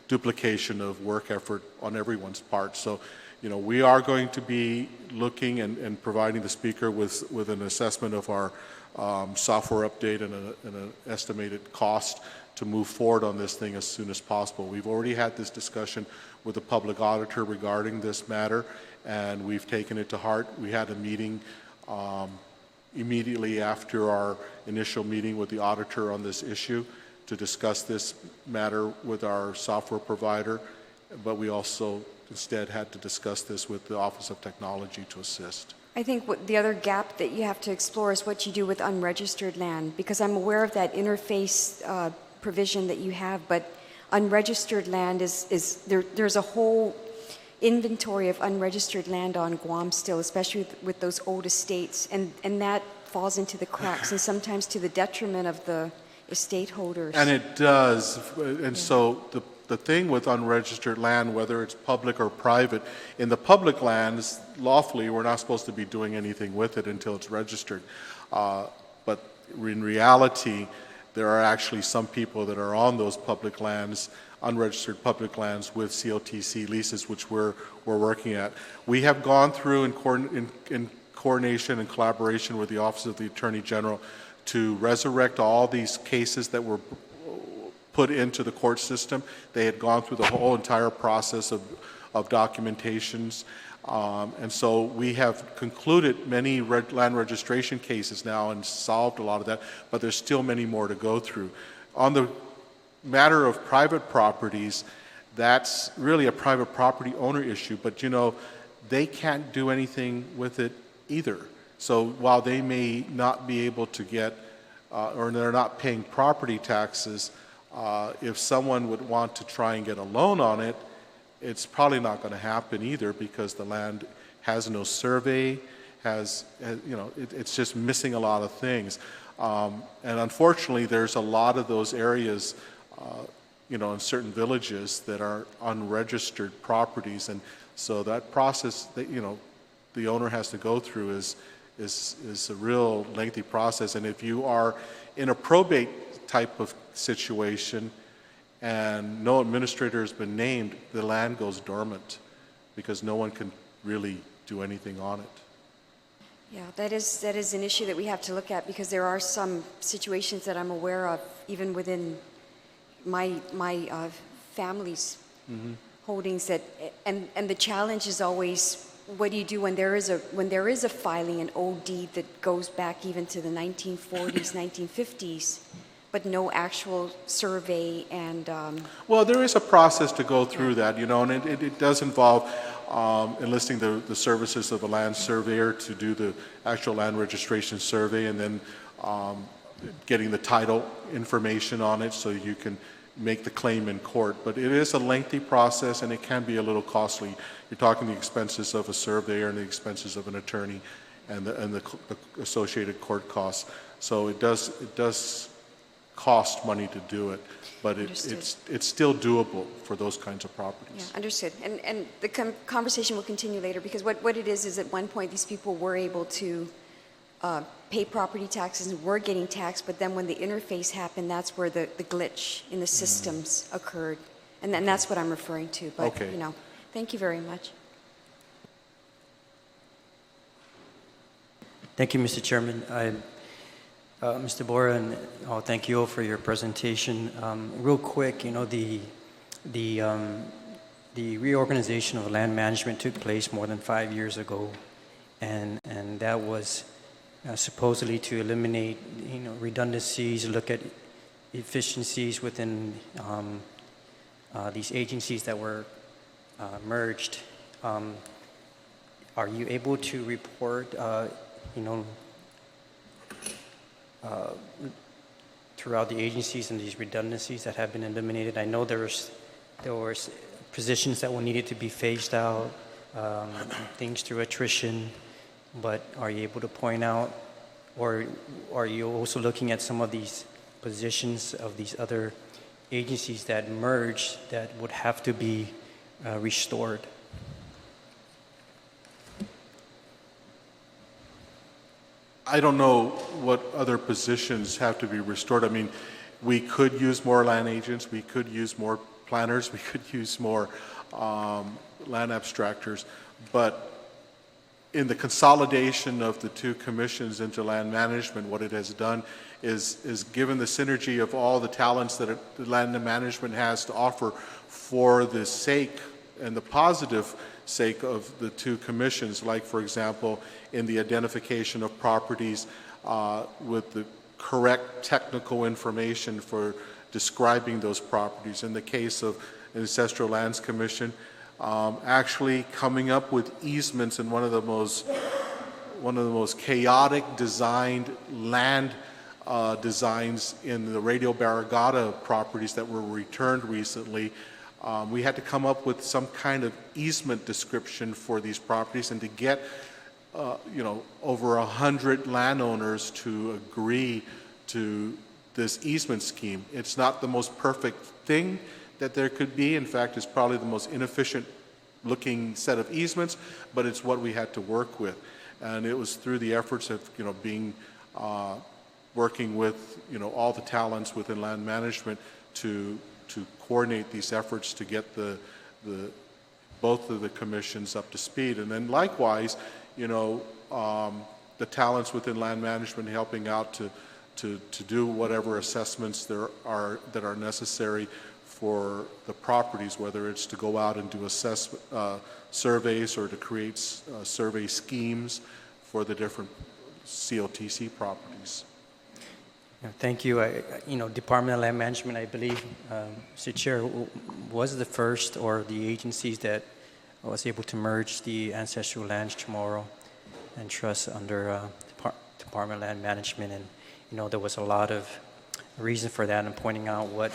Speaker 2: duplication of work effort on everyone's part. So, we are going to be looking and providing the speaker with an assessment of our software update and an estimated cost to move forward on this thing as soon as possible. We've already had this discussion with the public auditor regarding this matter, and we've taken it to heart. We had a meeting immediately after our initial meeting with the auditor on this issue to discuss this matter with our software provider, but we also instead had to discuss this with the Office of Technology to assist.
Speaker 7: I think the other gap that you have to explore is what you do with unregistered land, because I'm aware of that interface provision that you have, but unregistered land there's a whole inventory of unregistered land on Guam still, especially with those old estates, and that falls into the cracks, and sometimes to the detriment of the estate holders.
Speaker 2: And it does. And so the thing with unregistered land, whether it's public or private, in the public lands, lawfully, we're not supposed to be doing anything with it until it's registered. But in reality, there are actually some people that are on those public lands, unregistered public lands, with CLTC leases, which we're working at. We have gone through in coordination and collaboration with the Office of the Attorney General to resurrect all these cases that were put into the court system. They had gone through the whole entire process of documentations. And so we have concluded many land registration cases now and solved a lot of that, but there's still many more to go through. On the matter of private properties, that's really a private property owner issue, but they can't do anything with it either. So while they may not be able to get, or they're not paying property taxes, if someone would want to try and get a loan on it, it's probably not going to happen either, because the land has no survey, it's just missing a lot of things. And unfortunately, there's a lot of those areas, in certain villages that are unregistered properties, and so that process that the owner has to go through is a real lengthy process. And if you are in a probate type of situation and no administrator has been named, the land goes dormant because no one can really do anything on it.
Speaker 7: Yeah, that is an issue that we have to look at, because there are some situations that I'm aware of, even within my family's holdings, that and the challenge is always, what do you do when there is a filing, an old deed that goes back even to the 1940s, 1950s, but no actual survey and.
Speaker 2: Well, there is a process to go through that, and it does involve enlisting the services of a land surveyor to do the actual land registration survey, and then getting the title information on it so you can make the claim in court. But it is a lengthy process, and it can be a little costly. You're talking the expenses of a surveyor and the expenses of an attorney and the associated court costs. So it does cost money to do it, but it's still doable for those kinds of properties.
Speaker 7: Yeah, understood. And the conversation will continue later, because what it is at one point these people were able to pay property taxes and were getting taxed, but then when the interface happened, that's where the glitch in the systems occurred. And then that's what I'm referring to, but,
Speaker 2: Okay.
Speaker 7: you know, thank you very much.
Speaker 8: Thank you, Mr. Chairman. Mr. Bora, and thank you all for your presentation. Real quick, you know, the reorganization of land management took place more than 5 years ago, and that was supposedly to eliminate, you know, redundancies, look at efficiencies within these agencies that were merged. Are you able to report, you know, throughout the agencies and these redundancies that have been eliminated? I know there was positions that were needed to be phased out, things through attrition, but are you able to point out, or are you also looking at some of these positions of these other agencies that merged that would have to be restored?
Speaker 2: I don't know what other positions have to be restored. I mean, we could use more land agents, we could use more planners, we could use more land abstractors, but in the consolidation of the two commissions into land management, what it has done is given the synergy of all the talents that the land management has to offer for the sake and the positive sake of the two commissions, like, for example, in the identification of properties with the correct technical information for describing those properties. In the case of Ancestral Lands Commission, actually coming up with easements in one of the most chaotic designed land designs in the Radio Barragata properties that were returned recently. We had to come up with some kind of easement description for these properties, and to get you know, over 100 landowners to agree to this easement scheme. It's not the most perfect thing that there could be. In fact, it's probably the most inefficient looking set of easements, but it's what we had to work with. And it was through the efforts of, you know, being working with, you know, all the talents within land management to coordinate these efforts to get both of the commissions up to speed. And then likewise, you know, the talents within land management helping out to do whatever assessments that are necessary for the properties, whether it's to go out and do surveys or to create survey schemes for the different CLTC properties.
Speaker 8: Thank you. You know, Department of Land Management, I believe, Mr. Chair, was the first or the agencies that was able to merge the ancestral lands tomorrow and trust under Department of Land Management. And, you know, there was a lot of reason for that and pointing out what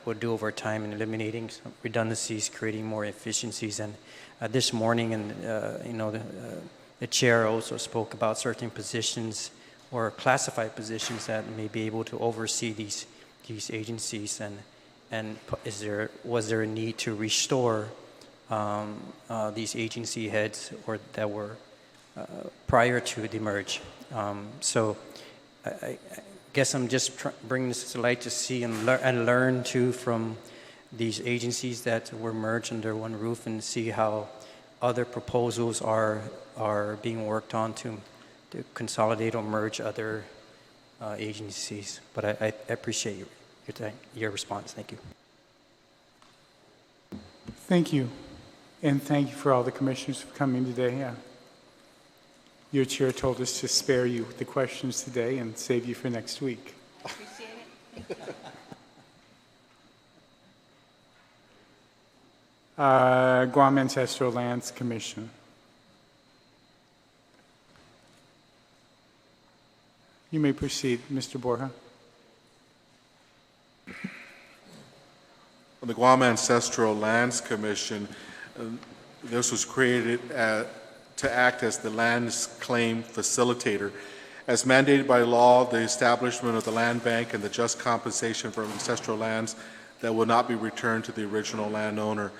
Speaker 8: we'll do over time in eliminating some redundancies, creating more efficiencies. And this morning, and you know, the chair also spoke about certain positions or classified positions that may be able to oversee these agencies, and was there a need to restore these agency heads or that were prior to the merge? So I guess I'm just bringing this to light to see and learn too from these agencies that were merged under one roof, and see how other proposals are being worked on to consolidate or merge other agencies. But I appreciate your response. Thank you.
Speaker 1: Thank you. And thank you for all the commissioners for coming today. Your chair told us to spare you the questions today and save you for next week.
Speaker 6: Appreciate it.
Speaker 1: Guam Ancestral Lands Commission. You may proceed, Mr. Borja.
Speaker 2: The Guam Ancestral Lands Commission, this was created to act as the lands claim facilitator. As mandated by law, the establishment of the land bank and the just compensation for ancestral lands that will not be returned to the original landowner.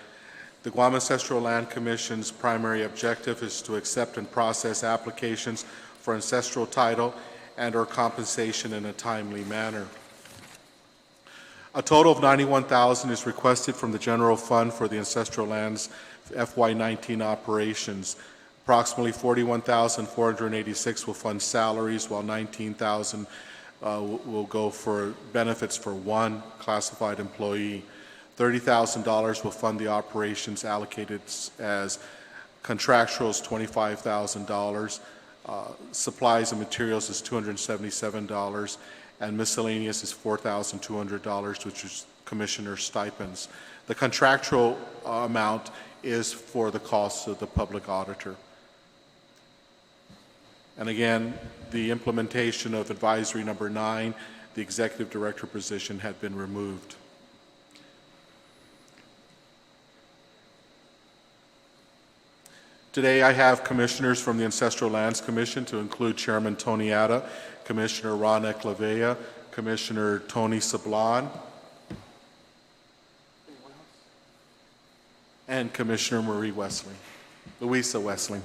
Speaker 2: The Guam Ancestral Land Commission's primary objective is to accept and process applications for ancestral title and/or compensation in a timely manner. A total of $91,000 is requested from the general fund for the ancestral lands FY19 operations. Approximately $41,486 will fund salaries, while $19,000 will go for benefits for one classified employee. $30,000 will fund the operations allocated as contractuals, $25,000. Supplies and materials is $277, and miscellaneous is $4,200, which is commissioner stipends. The contractual amount is for the costs of the public auditor. And again, the implementation of advisory number 9, the executive director position, had been removed. Today I have commissioners from the Ancestral Lands Commission, to include Chairman Tony Atta, Commissioner Ron Eclavea, Commissioner Tony Sablan, and Commissioner Louisa Wessling.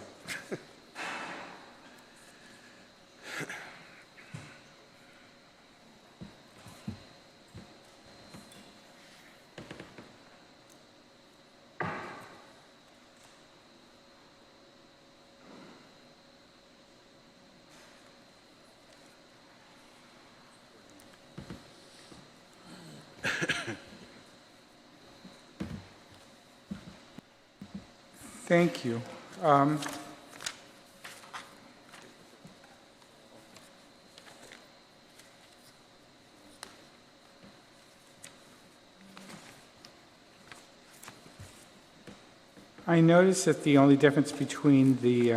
Speaker 1: Thank you. I noticed that the only difference between the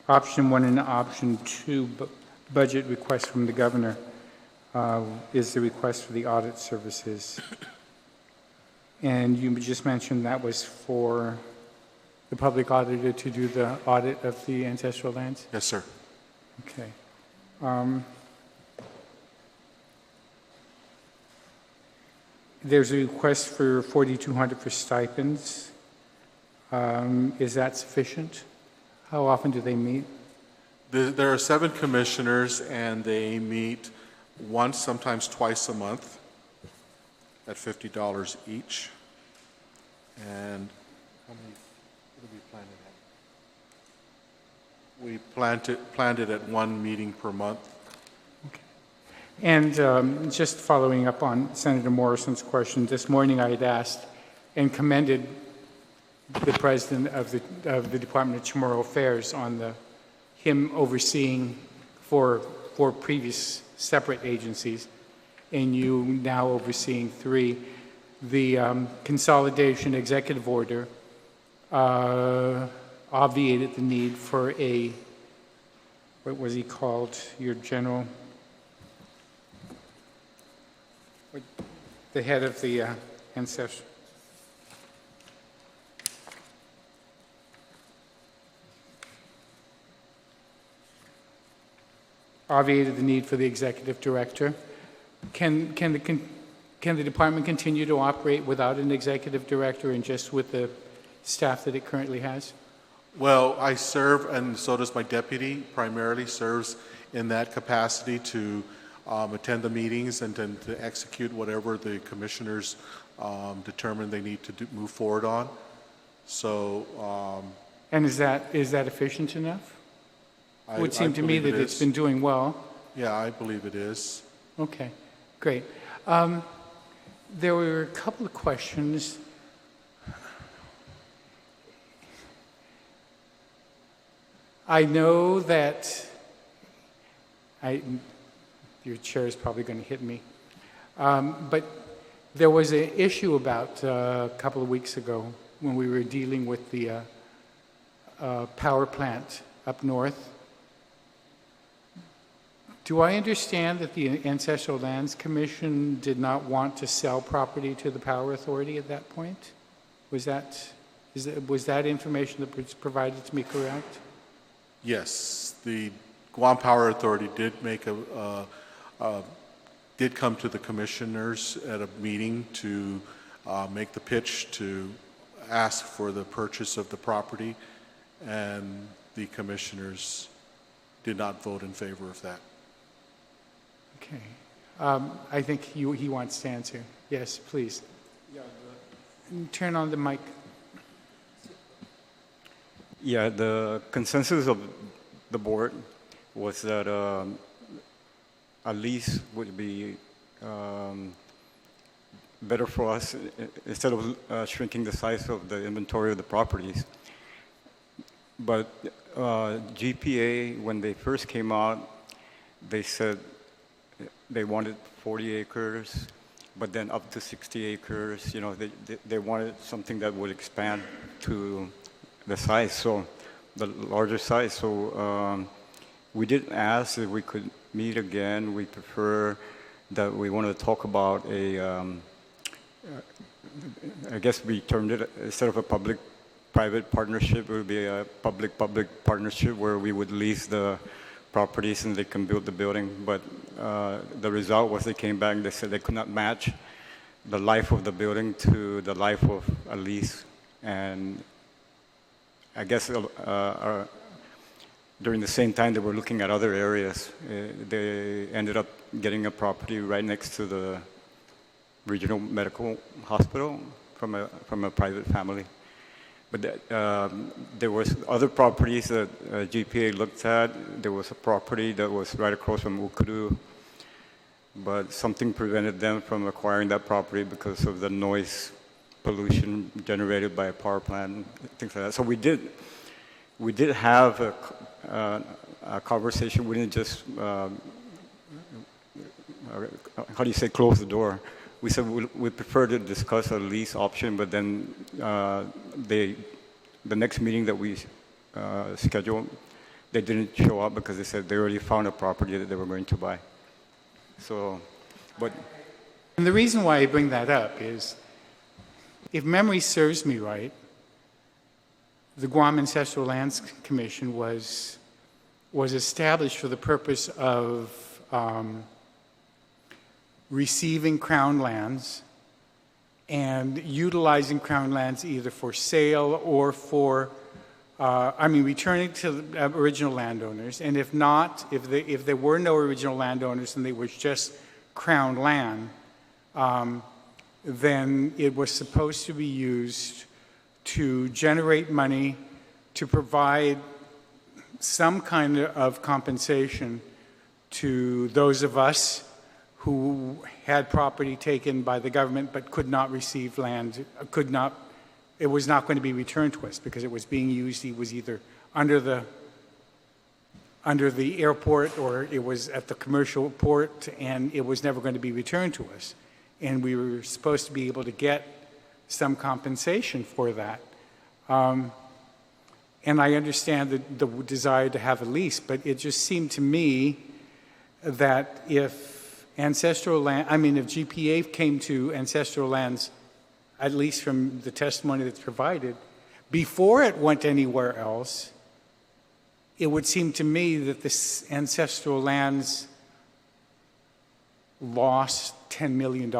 Speaker 1: option 1 and option 2 budget request from the governor is the request for the audit services. And you just mentioned that was for the public auditor to do the audit of the ancestral lands?
Speaker 2: Yes, sir.
Speaker 1: Okay. There's a request for $4,200 for stipends. Is that sufficient? How often do they meet?
Speaker 2: There are 7 commissioners, and they meet once, sometimes twice a month at $50 each. And how many? What did we plan it at? We planned it at 1 meeting per month.
Speaker 1: Okay. And just following up on Senator Morrison's question, this morning I had asked and commended the president of the Department of Chamorro Affairs on him overseeing four previous separate agencies, and you now overseeing 3. The consolidation executive order obviated the need for what was he called, your general, the head of the ancestral. Obviated the need for the executive director. Can the department continue to operate without an executive director and just with the staff that it currently has?
Speaker 2: Well, I serve, and so does my deputy, primarily serves in that capacity to attend the meetings and to execute whatever the commissioners determine they need to move forward on. So.
Speaker 1: And is that efficient enough? It would seem to me that it's been doing well.
Speaker 2: Yeah, I believe it is.
Speaker 1: Okay, great. There were a couple of questions. I know that your chair is probably going to hit me, but there was an issue about a couple of weeks ago when we were dealing with the power plant up north. Do I understand that the Ancestral Lands Commission did not want to sell property to the Power Authority at that point? Was that information that was provided to me correct?
Speaker 2: Yes, the Guam Power Authority did did come to the commissioners at a meeting to make the pitch to ask for the purchase of the property, and the commissioners did not vote in favor of that.
Speaker 1: Okay. I think he wants to answer. Yes, please. Turn on the mic.
Speaker 9: Yeah, the consensus of the board was that a lease would be better for us instead of shrinking the size of the inventory of the properties. But GPA, when they first came out, they said they wanted 40 acres, but then up to 60 acres. You know, they wanted something that would expand to the size, so the larger size. So we did ask if we could meet again. We prefer that we wanted to talk about I guess we termed it, instead of a public-private partnership, it would be a public-public partnership where we would lease the properties and they can build the building. But the result was they came back and they said they could not match the life of the building to the life of a lease. And I guess during the same time they were looking at other areas. They ended up getting a property right next to the regional medical hospital from a private family. But there was other properties that GPA looked at. There was a property that was right across from Ukuru, but something prevented them from acquiring that property because of the noise pollution generated by a power plant, things like that. So we did have a conversation. We didn't just how do you say, close the door. We said we prefer to discuss a lease option, but then the next meeting that we scheduled, they didn't show up because they said they already found a property that they were going to buy. So, but...
Speaker 1: And the reason why I bring that up is, if memory serves me right, the Guam Ancestral Lands Commission was established for the purpose of receiving Crown lands and utilizing Crown lands either for sale or for, returning to the original landowners. And if not, if there were no original landowners and they were just Crown land, then it was supposed to be used to generate money to provide some kind of compensation to those of us who had property taken by the government but could not receive land, it was not going to be returned to us because it was being used. It was either under the airport or it was at the commercial port, and it was never going to be returned to us. And we were supposed to be able to get some compensation for that. And I understand the desire to have a lease, but it just seemed to me that if GPA came to ancestral lands, at least from the testimony that's provided, before it went anywhere else, it would seem to me that this ancestral lands lost $10 million.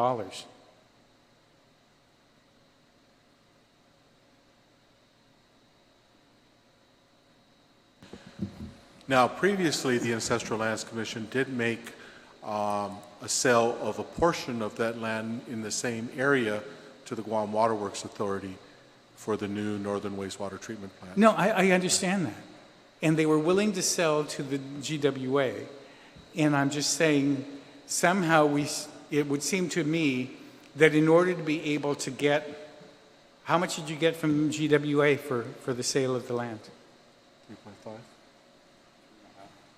Speaker 2: Now, previously, the Ancestral Lands Commission did make a sale of a portion of that land in the same area to the Guam Water Works Authority for the new Northern Wastewater Treatment Plant.
Speaker 1: No, I understand that. And they were willing to sell to the GWA. And I'm just saying, somehow it would seem to me that in order to be able to get, how much did you get from GWA for the sale of the land?
Speaker 2: 3.5?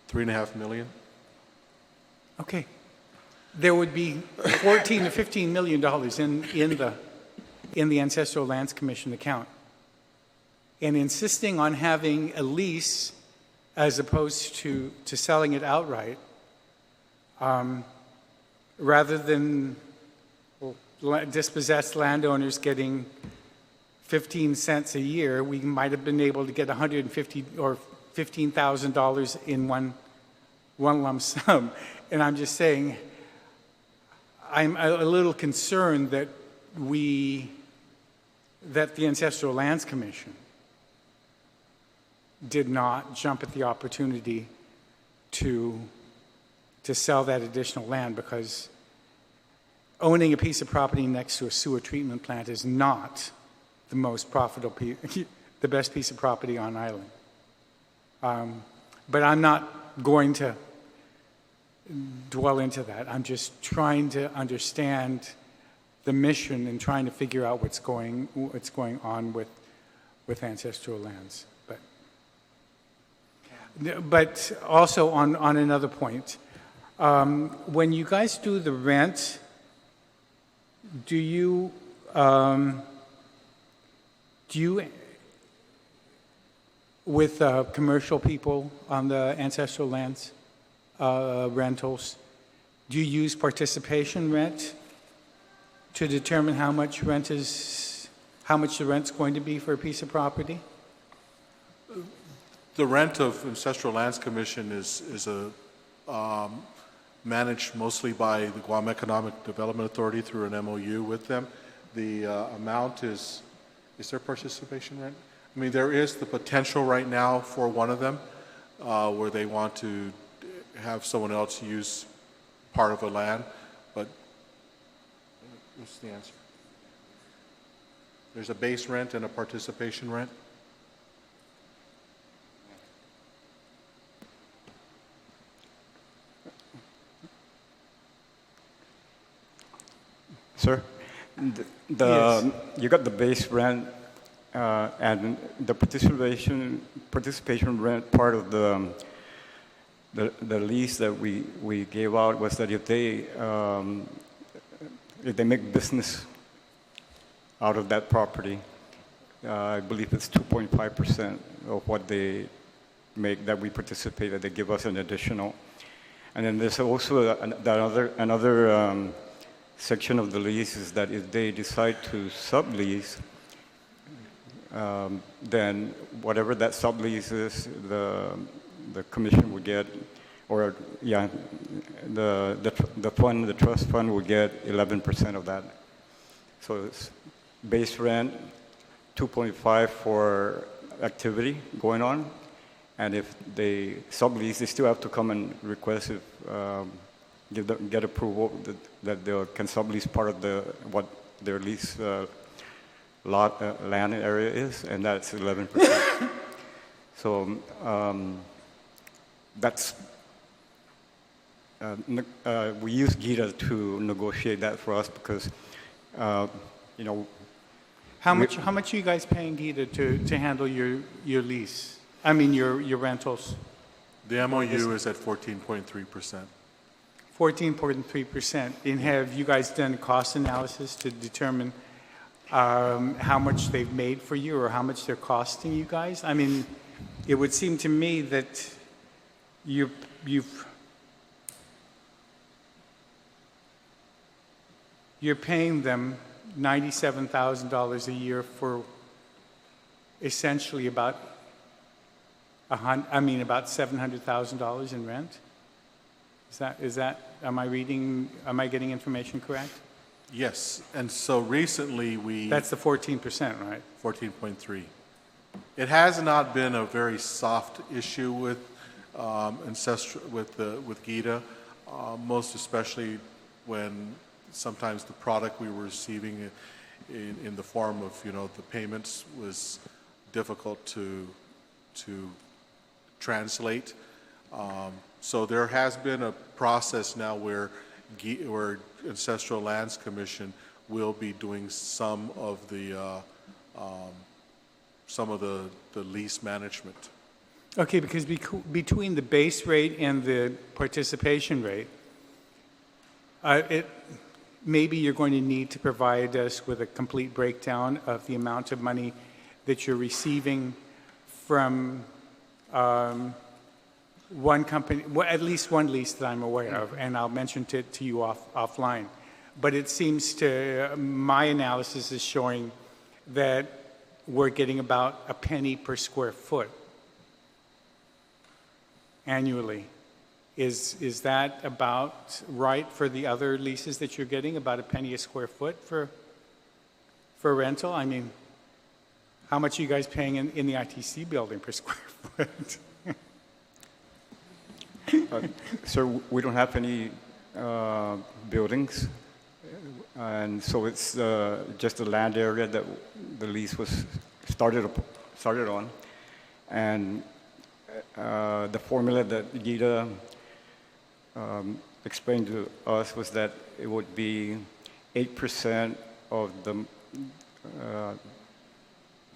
Speaker 2: $3.5 million?
Speaker 1: Okay. There would be $14 to $15 million in the Ancestral Lands Commission account. And insisting on having a lease as opposed to selling it outright, rather than dispossessed landowners getting 15 cents a year, we might have been able to get $150 or $15,000 in one lump sum. And I'm just saying, I'm a little concerned that the Ancestral Lands Commission did not jump at the opportunity to to sell that additional land, because owning a piece of property next to a sewer treatment plant is not the most profitable, the best piece of property on island. But I'm not going to dwell into that. I'm just trying to understand the mission and trying to figure out what's going on with ancestral lands. But also on another point, when you guys do the rent, do you with commercial people on the ancestral lands rentals, do you use participation rent to determine how much the rent's going to be for a piece of property?
Speaker 2: The rent of Ancestral Lands Commission is managed mostly by the Guam Economic Development Authority through an MOU with them. The amount is there participation rent? I mean, there is the potential right now for one of them where they want to have someone else use part of a land, but what's the answer? There's a base rent and a participation rent.
Speaker 9: Sir,
Speaker 1: Yes.
Speaker 9: You got the base rent and the participation rent part of the lease that we gave out was that if they make business out of that property, I believe it's 2.5% of what they make that we participate, that they give us an additional. And then there's also another section of the lease is that if they decide to sublease, then whatever that sublease is, the commission would get, or yeah, the trust fund would get 11% of that. So it's base rent, 2.5 for activity going on, and if they sublease, they still have to come and request if get approval that they can sublease part of what their lease land area is, and that's 11%. So that's we use GITA to negotiate that for us because you know.
Speaker 1: How much are you guys paying GITA to handle your lease? I mean your rentals.
Speaker 2: The MOU is at 14.3%.
Speaker 1: 14.3%. And have you guys done cost analysis to determine how much they've made for you or how much they're costing you guys? I mean, it would seem to me that you're paying them $97,000 a year for essentially about $700,000 in rent. Is that? Am I getting information correct?
Speaker 2: Yes, and so recently
Speaker 1: That's the 14%, right?
Speaker 2: 14.3. It has not been a very soft issue with with GITA, most especially when sometimes the product we were receiving in the form of the payments was difficult to translate. So there has been a process now where Ancestral Lands Commission will be doing some of the lease management.
Speaker 1: Okay, because between the base rate and the participation rate, maybe you're going to need to provide us with a complete breakdown of the amount of money that you're receiving from one company, well, at least one lease that I'm aware of, and I'll mention it to you offline. But it seems my analysis is showing that we're getting about a penny per square foot annually. Is that about right for the other leases that you're getting, about a penny a square foot for rental? I mean, how much are you guys paying in the ITC building per square foot?
Speaker 9: Sir, we don't have any buildings, and so it's just the land area that the lease was started on. And the formula that Gita explained to us was that it would be 8% of the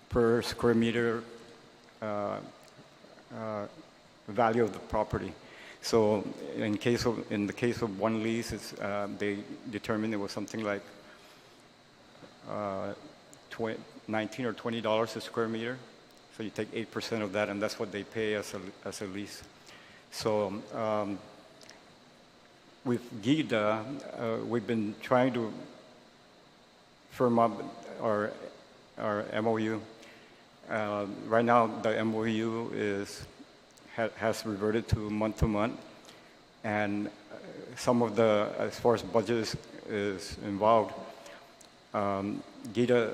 Speaker 9: per square meter value of the property. So in the case of one lease, they determined it was something like $19 or $20 a square meter. So you take 8% of that, and that's what they pay as a lease. So with GIDA, we've been trying to firm up our MOU. Right now, the MOU has reverted to month, and some of as far as budget is involved, GIDA,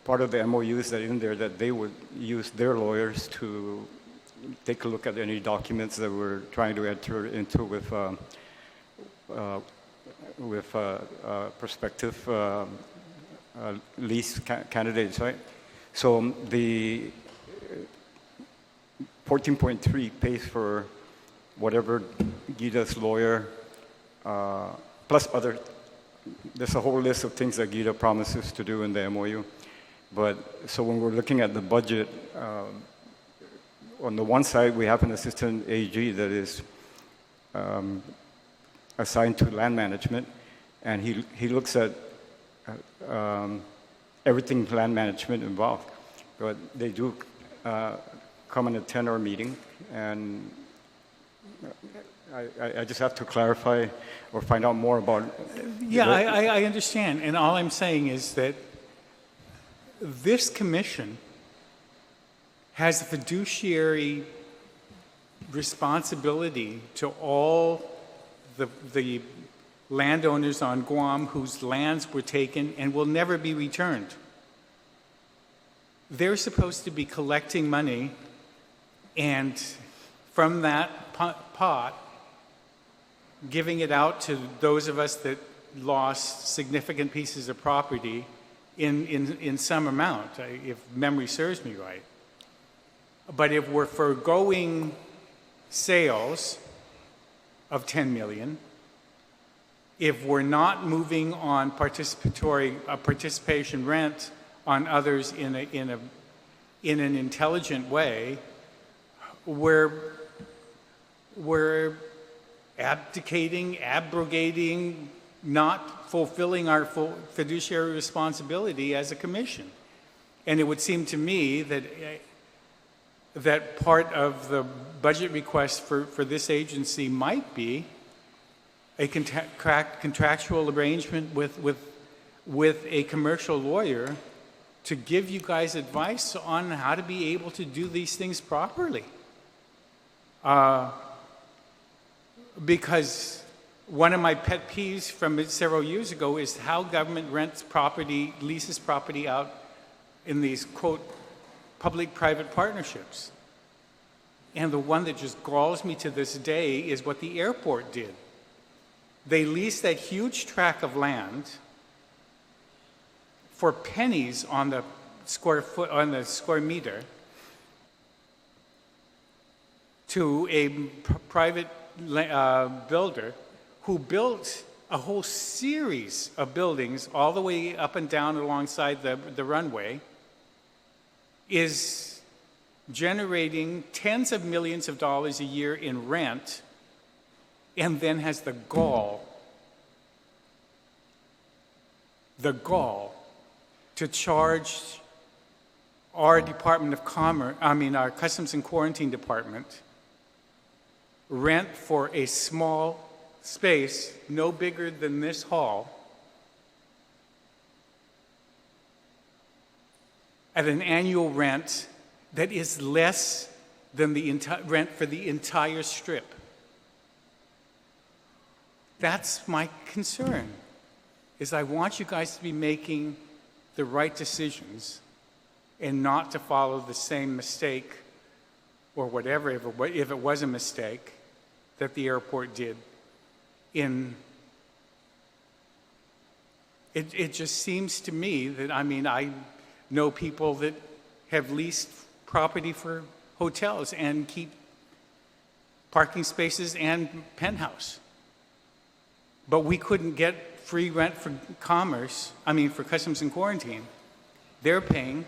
Speaker 9: part of the MOU is that in there that they would use their lawyers to take a look at any documents that we're trying to enter into with prospective lease candidates, right? So the 14.3 pays for whatever GIDA's lawyer, plus there's a whole list of things that GIDA promises to do in the MOU. But so when we're looking at the budget, on the one side, we have an assistant AG that is assigned to land management, and he looks at everything land management involved. But they do come and attend our meeting, and I just have to clarify or find out more about.
Speaker 1: Yeah, I understand, and all I'm saying is that this commission has a fiduciary responsibility to all the landowners on Guam whose lands were taken and will never be returned. They're supposed to be collecting money, and from that pot, giving it out to those of us that lost significant pieces of property in some amount, if memory serves me right. But if we're foregoing sales of 10 million, if we're not moving on participation rent on others in an intelligent way, we're abrogating, not fulfilling our full fiduciary responsibility as a commission. And it would seem to me that part of the budget request for this agency might be a contractual arrangement with a commercial lawyer to give you guys advice on how to be able to do these things properly. Because one of my pet peeves from several years ago is how government leases property out in these, quote, public-private partnerships. And the one that just galls me to this day is what the airport did. They leased that huge tract of land for pennies on the square meter to a private builder who built a whole series of buildings all the way up and down alongside the runway, is generating tens of millions of dollars a year in rent, and then has the gall to charge our Department of Commerce, our Customs and Quarantine Department, rent for a small space no bigger than this hall at an annual rent that is less than the rent for the entire strip. That's my concern, is I want you guys to be making the right decisions and not to follow the same mistake or whatever, if it was a mistake, that the airport did in, it just seems to me that, I mean, I know people that have leased property for hotels and keep parking spaces and penthouse. But we couldn't get free rent for for customs and quarantine. They're paying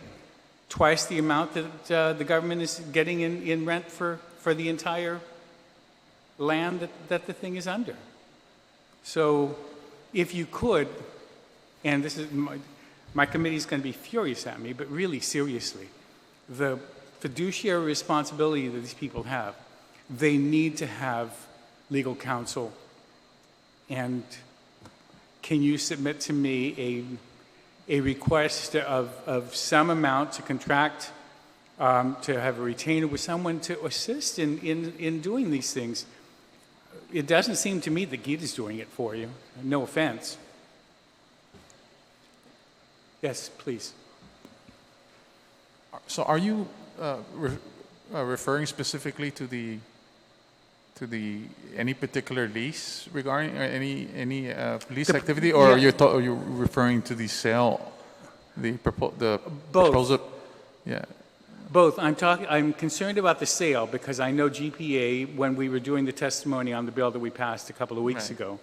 Speaker 1: twice the amount that the government is getting in rent for the entire land that the thing is under. So if you could, and this is, my committee is going to be furious at me, but really seriously, the fiduciary responsibility that these people have, they need to have legal counsel. And can you submit to me a request of some amount to contract, to have a retainer with someone to assist in doing these things? It doesn't seem to me that Gita's doing it for you. No offense. Yes, please.
Speaker 10: So are you referring specifically to any particular lease regarding any lease activity, or
Speaker 1: yeah.
Speaker 10: are you referring to the sale, the
Speaker 1: Both.
Speaker 10: proposal? Yeah.
Speaker 1: Both. I'm concerned about the sale because I know GPA, when we were doing the testimony on the bill that we passed a couple of weeks ago,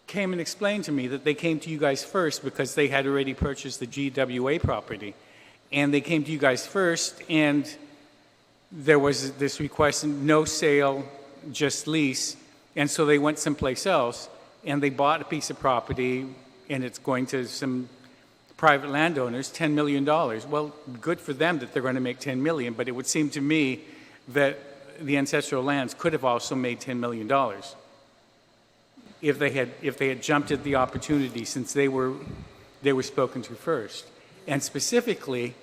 Speaker 1: came and explained to me that they came to you guys first because they had already purchased the GWA property. And they came to you guys first, and there was this request, no sale, just lease. And so they went someplace else, and they bought a piece of property, and it's going to some private landowners, $10 million. Well, good for them that they're going to make $10 million, but it would seem to me that the ancestral lands could have also made $10 million if they had jumped at the opportunity, since they were spoken to first. And specifically,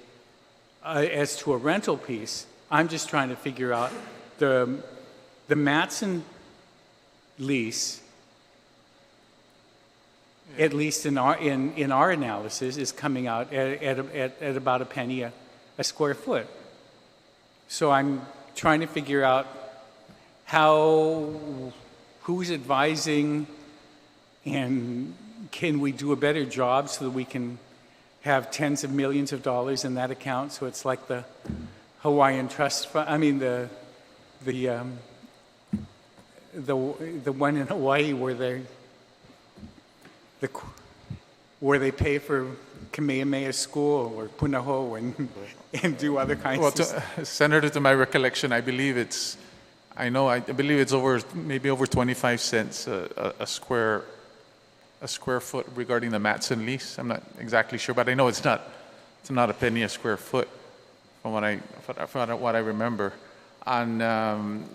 Speaker 1: as to a rental piece, I'm just trying to figure out the Matson lease, at least in our analysis, is coming out at about a penny a square foot. So I'm trying to figure out who's advising, and can we do a better job so that we can have tens of millions of dollars in that account, so it's like the Hawaiian Trust Fund. I mean the one in Hawaii where they pay for Kamehameha School or Punahou and do other kinds of stuff.
Speaker 10: Senator, to my recollection, I believe it's maybe over 25 cents a square foot regarding the Matson lease. I'm not exactly sure, but I know it's not a penny a square foot from what I remember. And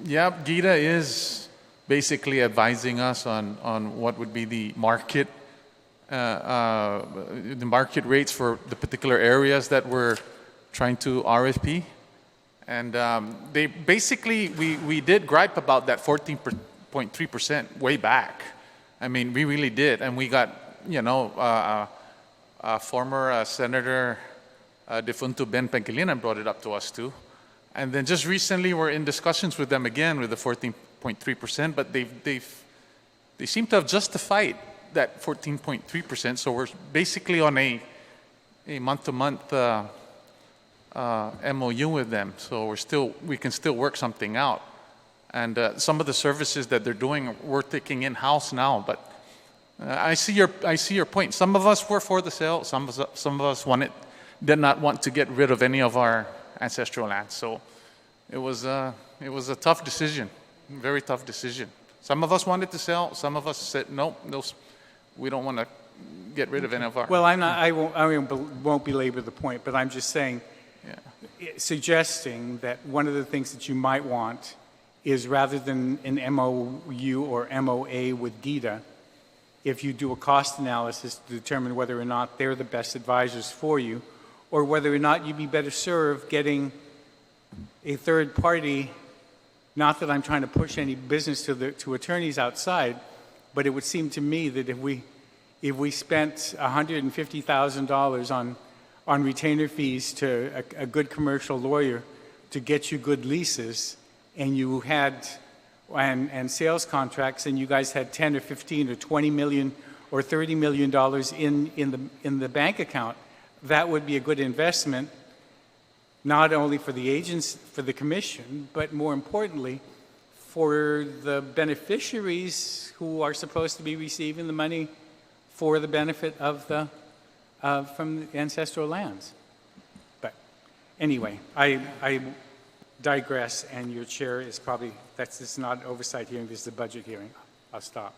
Speaker 10: Gita is basically advising us on what would be the market rates for the particular areas that we're trying to RFP. And they basically, we did gripe about that 14.3% way back. I mean, we really did. And we got, former Senator Defunto Ben Pangilinan brought it up to us too. And then just recently we're in discussions with them again with the 14.3%, but they seem to have justified that 14.3%. So we're basically on a month-to-month MOU with them. So we can still work something out. And some of the services that they're doing, we're taking in-house now. But I see your point. Some of us were for the sale. Some of us did not want to get rid of any of our ancestral lands. So it was a tough decision, very tough decision. Some of us wanted to sell. Some of us said, no, we don't want to get rid of any of our.
Speaker 1: Well, I won't belabor the point, but I'm just saying, suggesting that one of the things that you might want is, rather than an MOU or MOA with Gita, if you do a cost analysis to determine whether or not they're the best advisors for you, or whether or not you'd be better served getting a third party. Not that I'm trying to push any business to attorneys outside, but it would seem to me that if we spent $150,000 on retainer fees to a good commercial lawyer to get you good leases, and you had and sales contracts, and you guys had 10 or 15 or 20 million or 30 million dollars in the bank account, that would be a good investment, not only for the agents, for the commission, but more importantly, for the beneficiaries who are supposed to be receiving the money for the benefit of the from the ancestral lands. But anyway, I digress, and your chair is probably, this is not an oversight hearing, this is a budget hearing. I'll stop.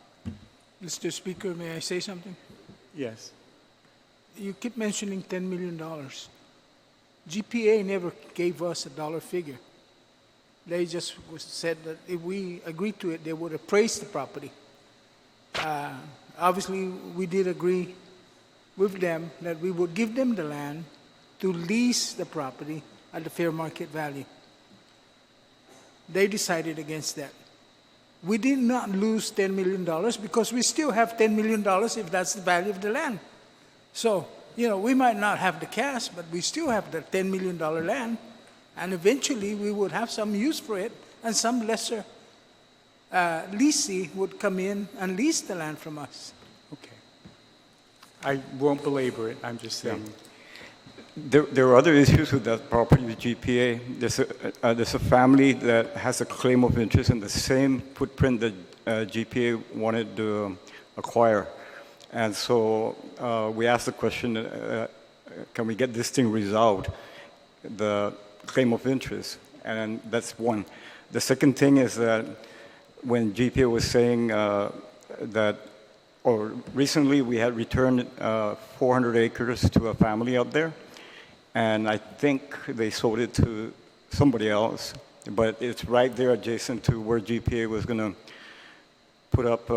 Speaker 11: Mr. Speaker, may I say something?
Speaker 1: Yes.
Speaker 11: You keep mentioning $10 million. GPA never gave us a dollar figure. They just said that if we agreed to it, they would appraise the property. Obviously, we did agree with them that we would give them the land to lease the property at the fair market value. They decided against that. We did not lose $10 million because we still have $10 million if that's the value of the land. So, you know, we might not have the cash, but we still have the $10 million land, and eventually we would have some use for it, and some lesser leasee would come in and lease the land from us.
Speaker 1: Okay. I won't belabor it. I'm just saying.
Speaker 9: There are other issues with that property with GPA. There's a family that has a claim of interest in the same footprint that GPA wanted to acquire. And so we asked the question, can we get this thing resolved, the claim of interest? And that's one. The second thing is that when GPA was saying that, or recently we had returned 400 acres to a family out there, and I think they sold it to somebody else, but it's right there adjacent to where GPA was going to put up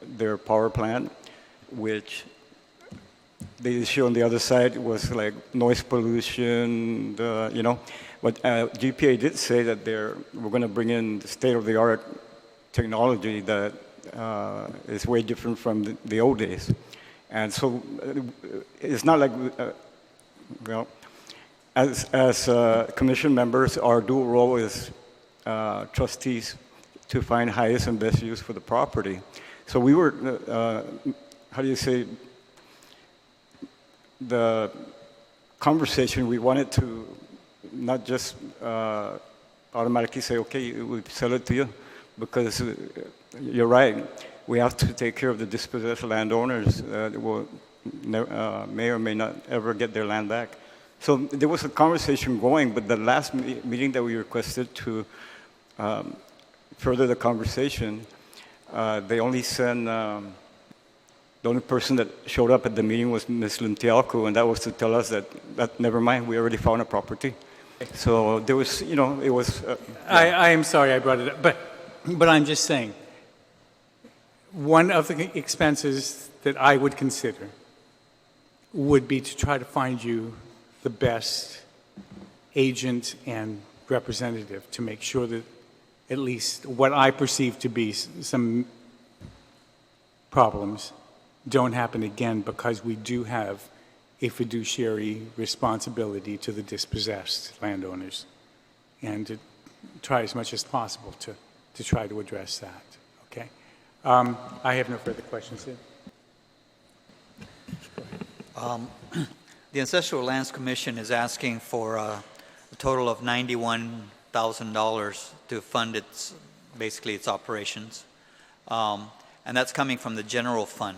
Speaker 9: their power plant, which the issue on the other side was like noise pollution, you know. But GPA did say that we're going to bring in state-of-the-art technology that is way different from the old days. And so it's not like, well, as commission members, our dual role is trustees to find highest and best use for the property. So we were, how do you say, the conversation, we wanted to not just automatically say, okay, we sell it to you, because you're right, we have to take care of the dispossessed landowners that will may or may not ever get their land back. So there was a conversation going, but the last meeting that we requested to further the conversation, they only sent, the only person that showed up at the meeting was Ms. Luntialco, and that was to tell us that never mind, we already found a property. So there was, you know, it was...
Speaker 1: I am sorry I brought it up, but I'm just saying, one of the expenses that I would consider would be to try to find you the best agent and representative to make sure that at least what I perceive to be some problems don't happen again, because we do have a fiduciary responsibility to the dispossessed landowners, and to try as much as possible to try to address that, okay? I have no further questions.
Speaker 5: The Ancestral Lands Commission is asking for a total of $91,000 to fund basically its operations. And that's coming from the general fund.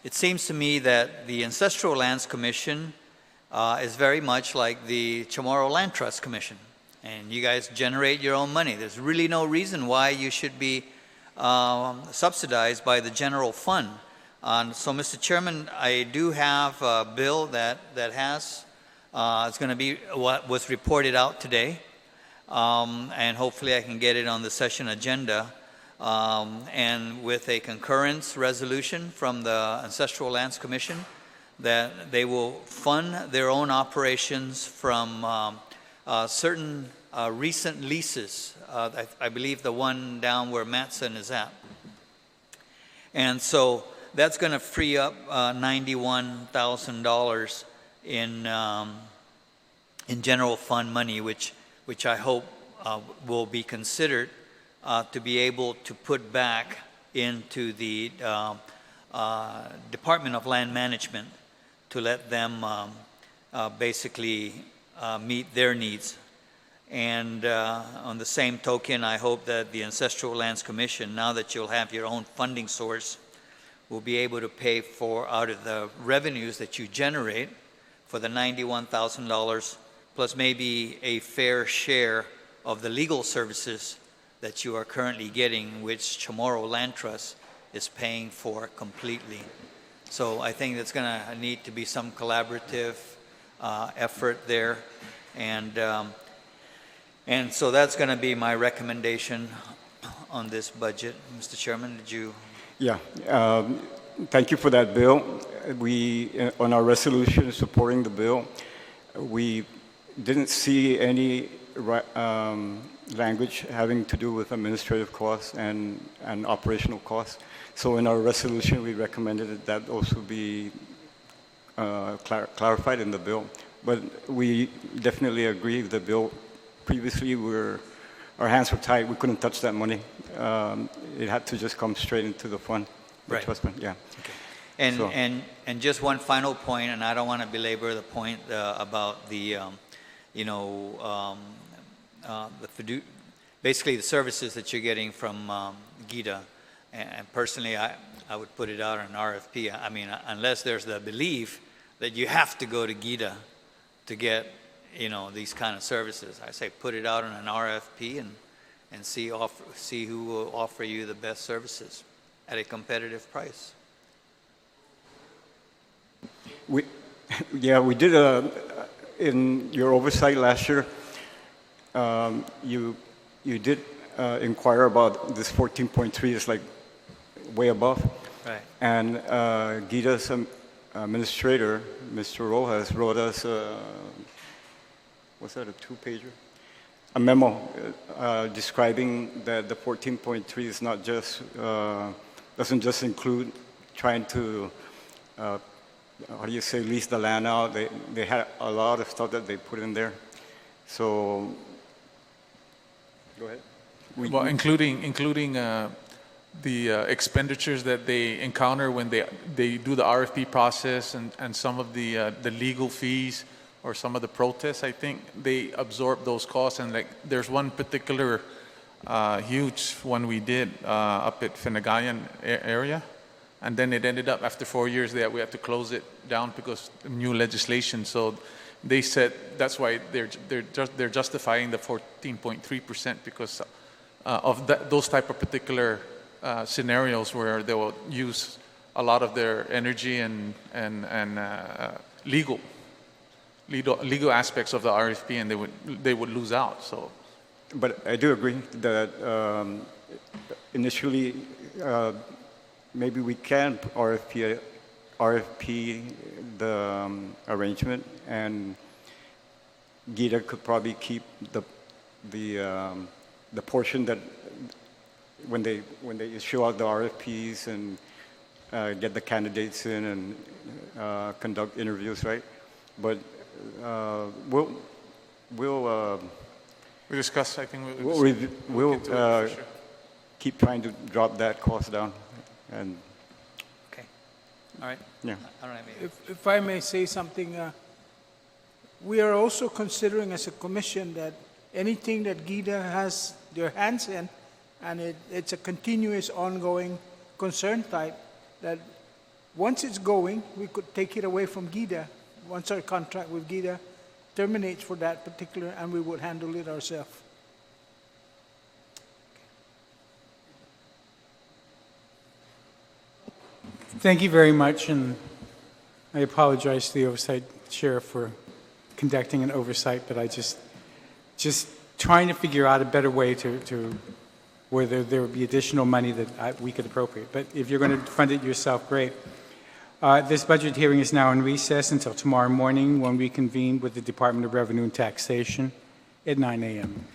Speaker 5: It seems to me that the Ancestral Lands Commission is very much like the Chamorro Land Trust Commission. And you guys generate your own money. There's really no reason why you should be subsidized by the general fund. So, Mr. Chairman, I do have a bill that has, it's going to be what was reported out today, and hopefully I can get it on the session agenda, and with a concurrence resolution from the Ancestral Lands Commission that they will fund their own operations from certain recent leases. I believe the one down where Matson is at. And so that's going to free up $91,000 in general fund money, which I hope will be considered to be able to put back into the Department of Land Management to let them basically meet their needs. And on the same token, I hope that the Ancestral Lands Commission, now that you'll have your own funding source, will be able to pay for, out of the revenues that you generate, for the $91,000, plus maybe a fair share of the legal services that you are currently getting, which Chamorro Land Trust is paying for completely. So I think there's going to need to be some collaborative effort there. And so that's going to be my recommendation on this budget. Mr. Chairman, did you?
Speaker 9: Yeah, thank you for that bill. We, on our resolution supporting the bill, we didn't see any language having to do with administrative costs and operational costs. So in our resolution, we recommended that also be clarified in the bill. But we definitely agree with the bill. Previously, our hands were tied. We couldn't touch that money. It had to just come straight into the fund, the
Speaker 5: Right.
Speaker 9: trust fund. Yeah.
Speaker 5: Okay. And
Speaker 9: So-
Speaker 5: just one final point, and I don't want to belabor the point about the, basically the services that you're getting from GITA. And personally, I would put it out on an RFP. I mean, unless there's the belief that you have to go to GITA to get, these kind of services. I say put it out on an RFP and see who will offer you the best services at a competitive price.
Speaker 9: We did in your oversight last year. You did inquire about this 14.3 is like way above.
Speaker 5: Right.
Speaker 9: And GITA's administrator, Mr. Rojas, wrote us, what's that, a two-pager? A memo describing that the 14.3 is not just, doesn't just include trying to, lease the land out. They had a lot of stuff that they put in there. So, go ahead.
Speaker 10: Well, including the expenditures that they encounter when they do the RFP process and some of the legal fees or some of the protests, I think they absorb those costs. And like there's one particular huge one we did up at Finagayan area. And then it ended up after 4 years that we had to close it down because of new legislation. So they said that's why they're justifying the 14.3% because of those type of particular scenarios where they will use a lot of their energy and legal aspects of the RFP, and they would lose out. So,
Speaker 9: but I do agree that initially maybe we can RFP the arrangement, and GITA could probably keep the portion that when they issue out the RFPs and get the candidates in and conduct interviews, right? But we'll
Speaker 10: discuss. I think
Speaker 9: we'll
Speaker 10: into it for sure.
Speaker 9: keep trying to drop that cost down. And
Speaker 5: Okay. All right.
Speaker 9: yeah.
Speaker 5: I don't have any.
Speaker 11: If I may say something, we are also considering as a commission that anything that GITA has their hands in, and it's a continuous, ongoing concern type, that once it's going, we could take it away from GITA. Once our contract with GITA terminates for that particular, and we would handle it ourselves.
Speaker 1: Thank you very much, and I apologize to the Oversight Chair for conducting an oversight, but I just trying to figure out a better way to whether there would be additional money that we could appropriate. But if you're going to fund it yourself, great. This budget hearing is now in recess until tomorrow morning when we convene with the Department of Revenue and Taxation at 9 a.m.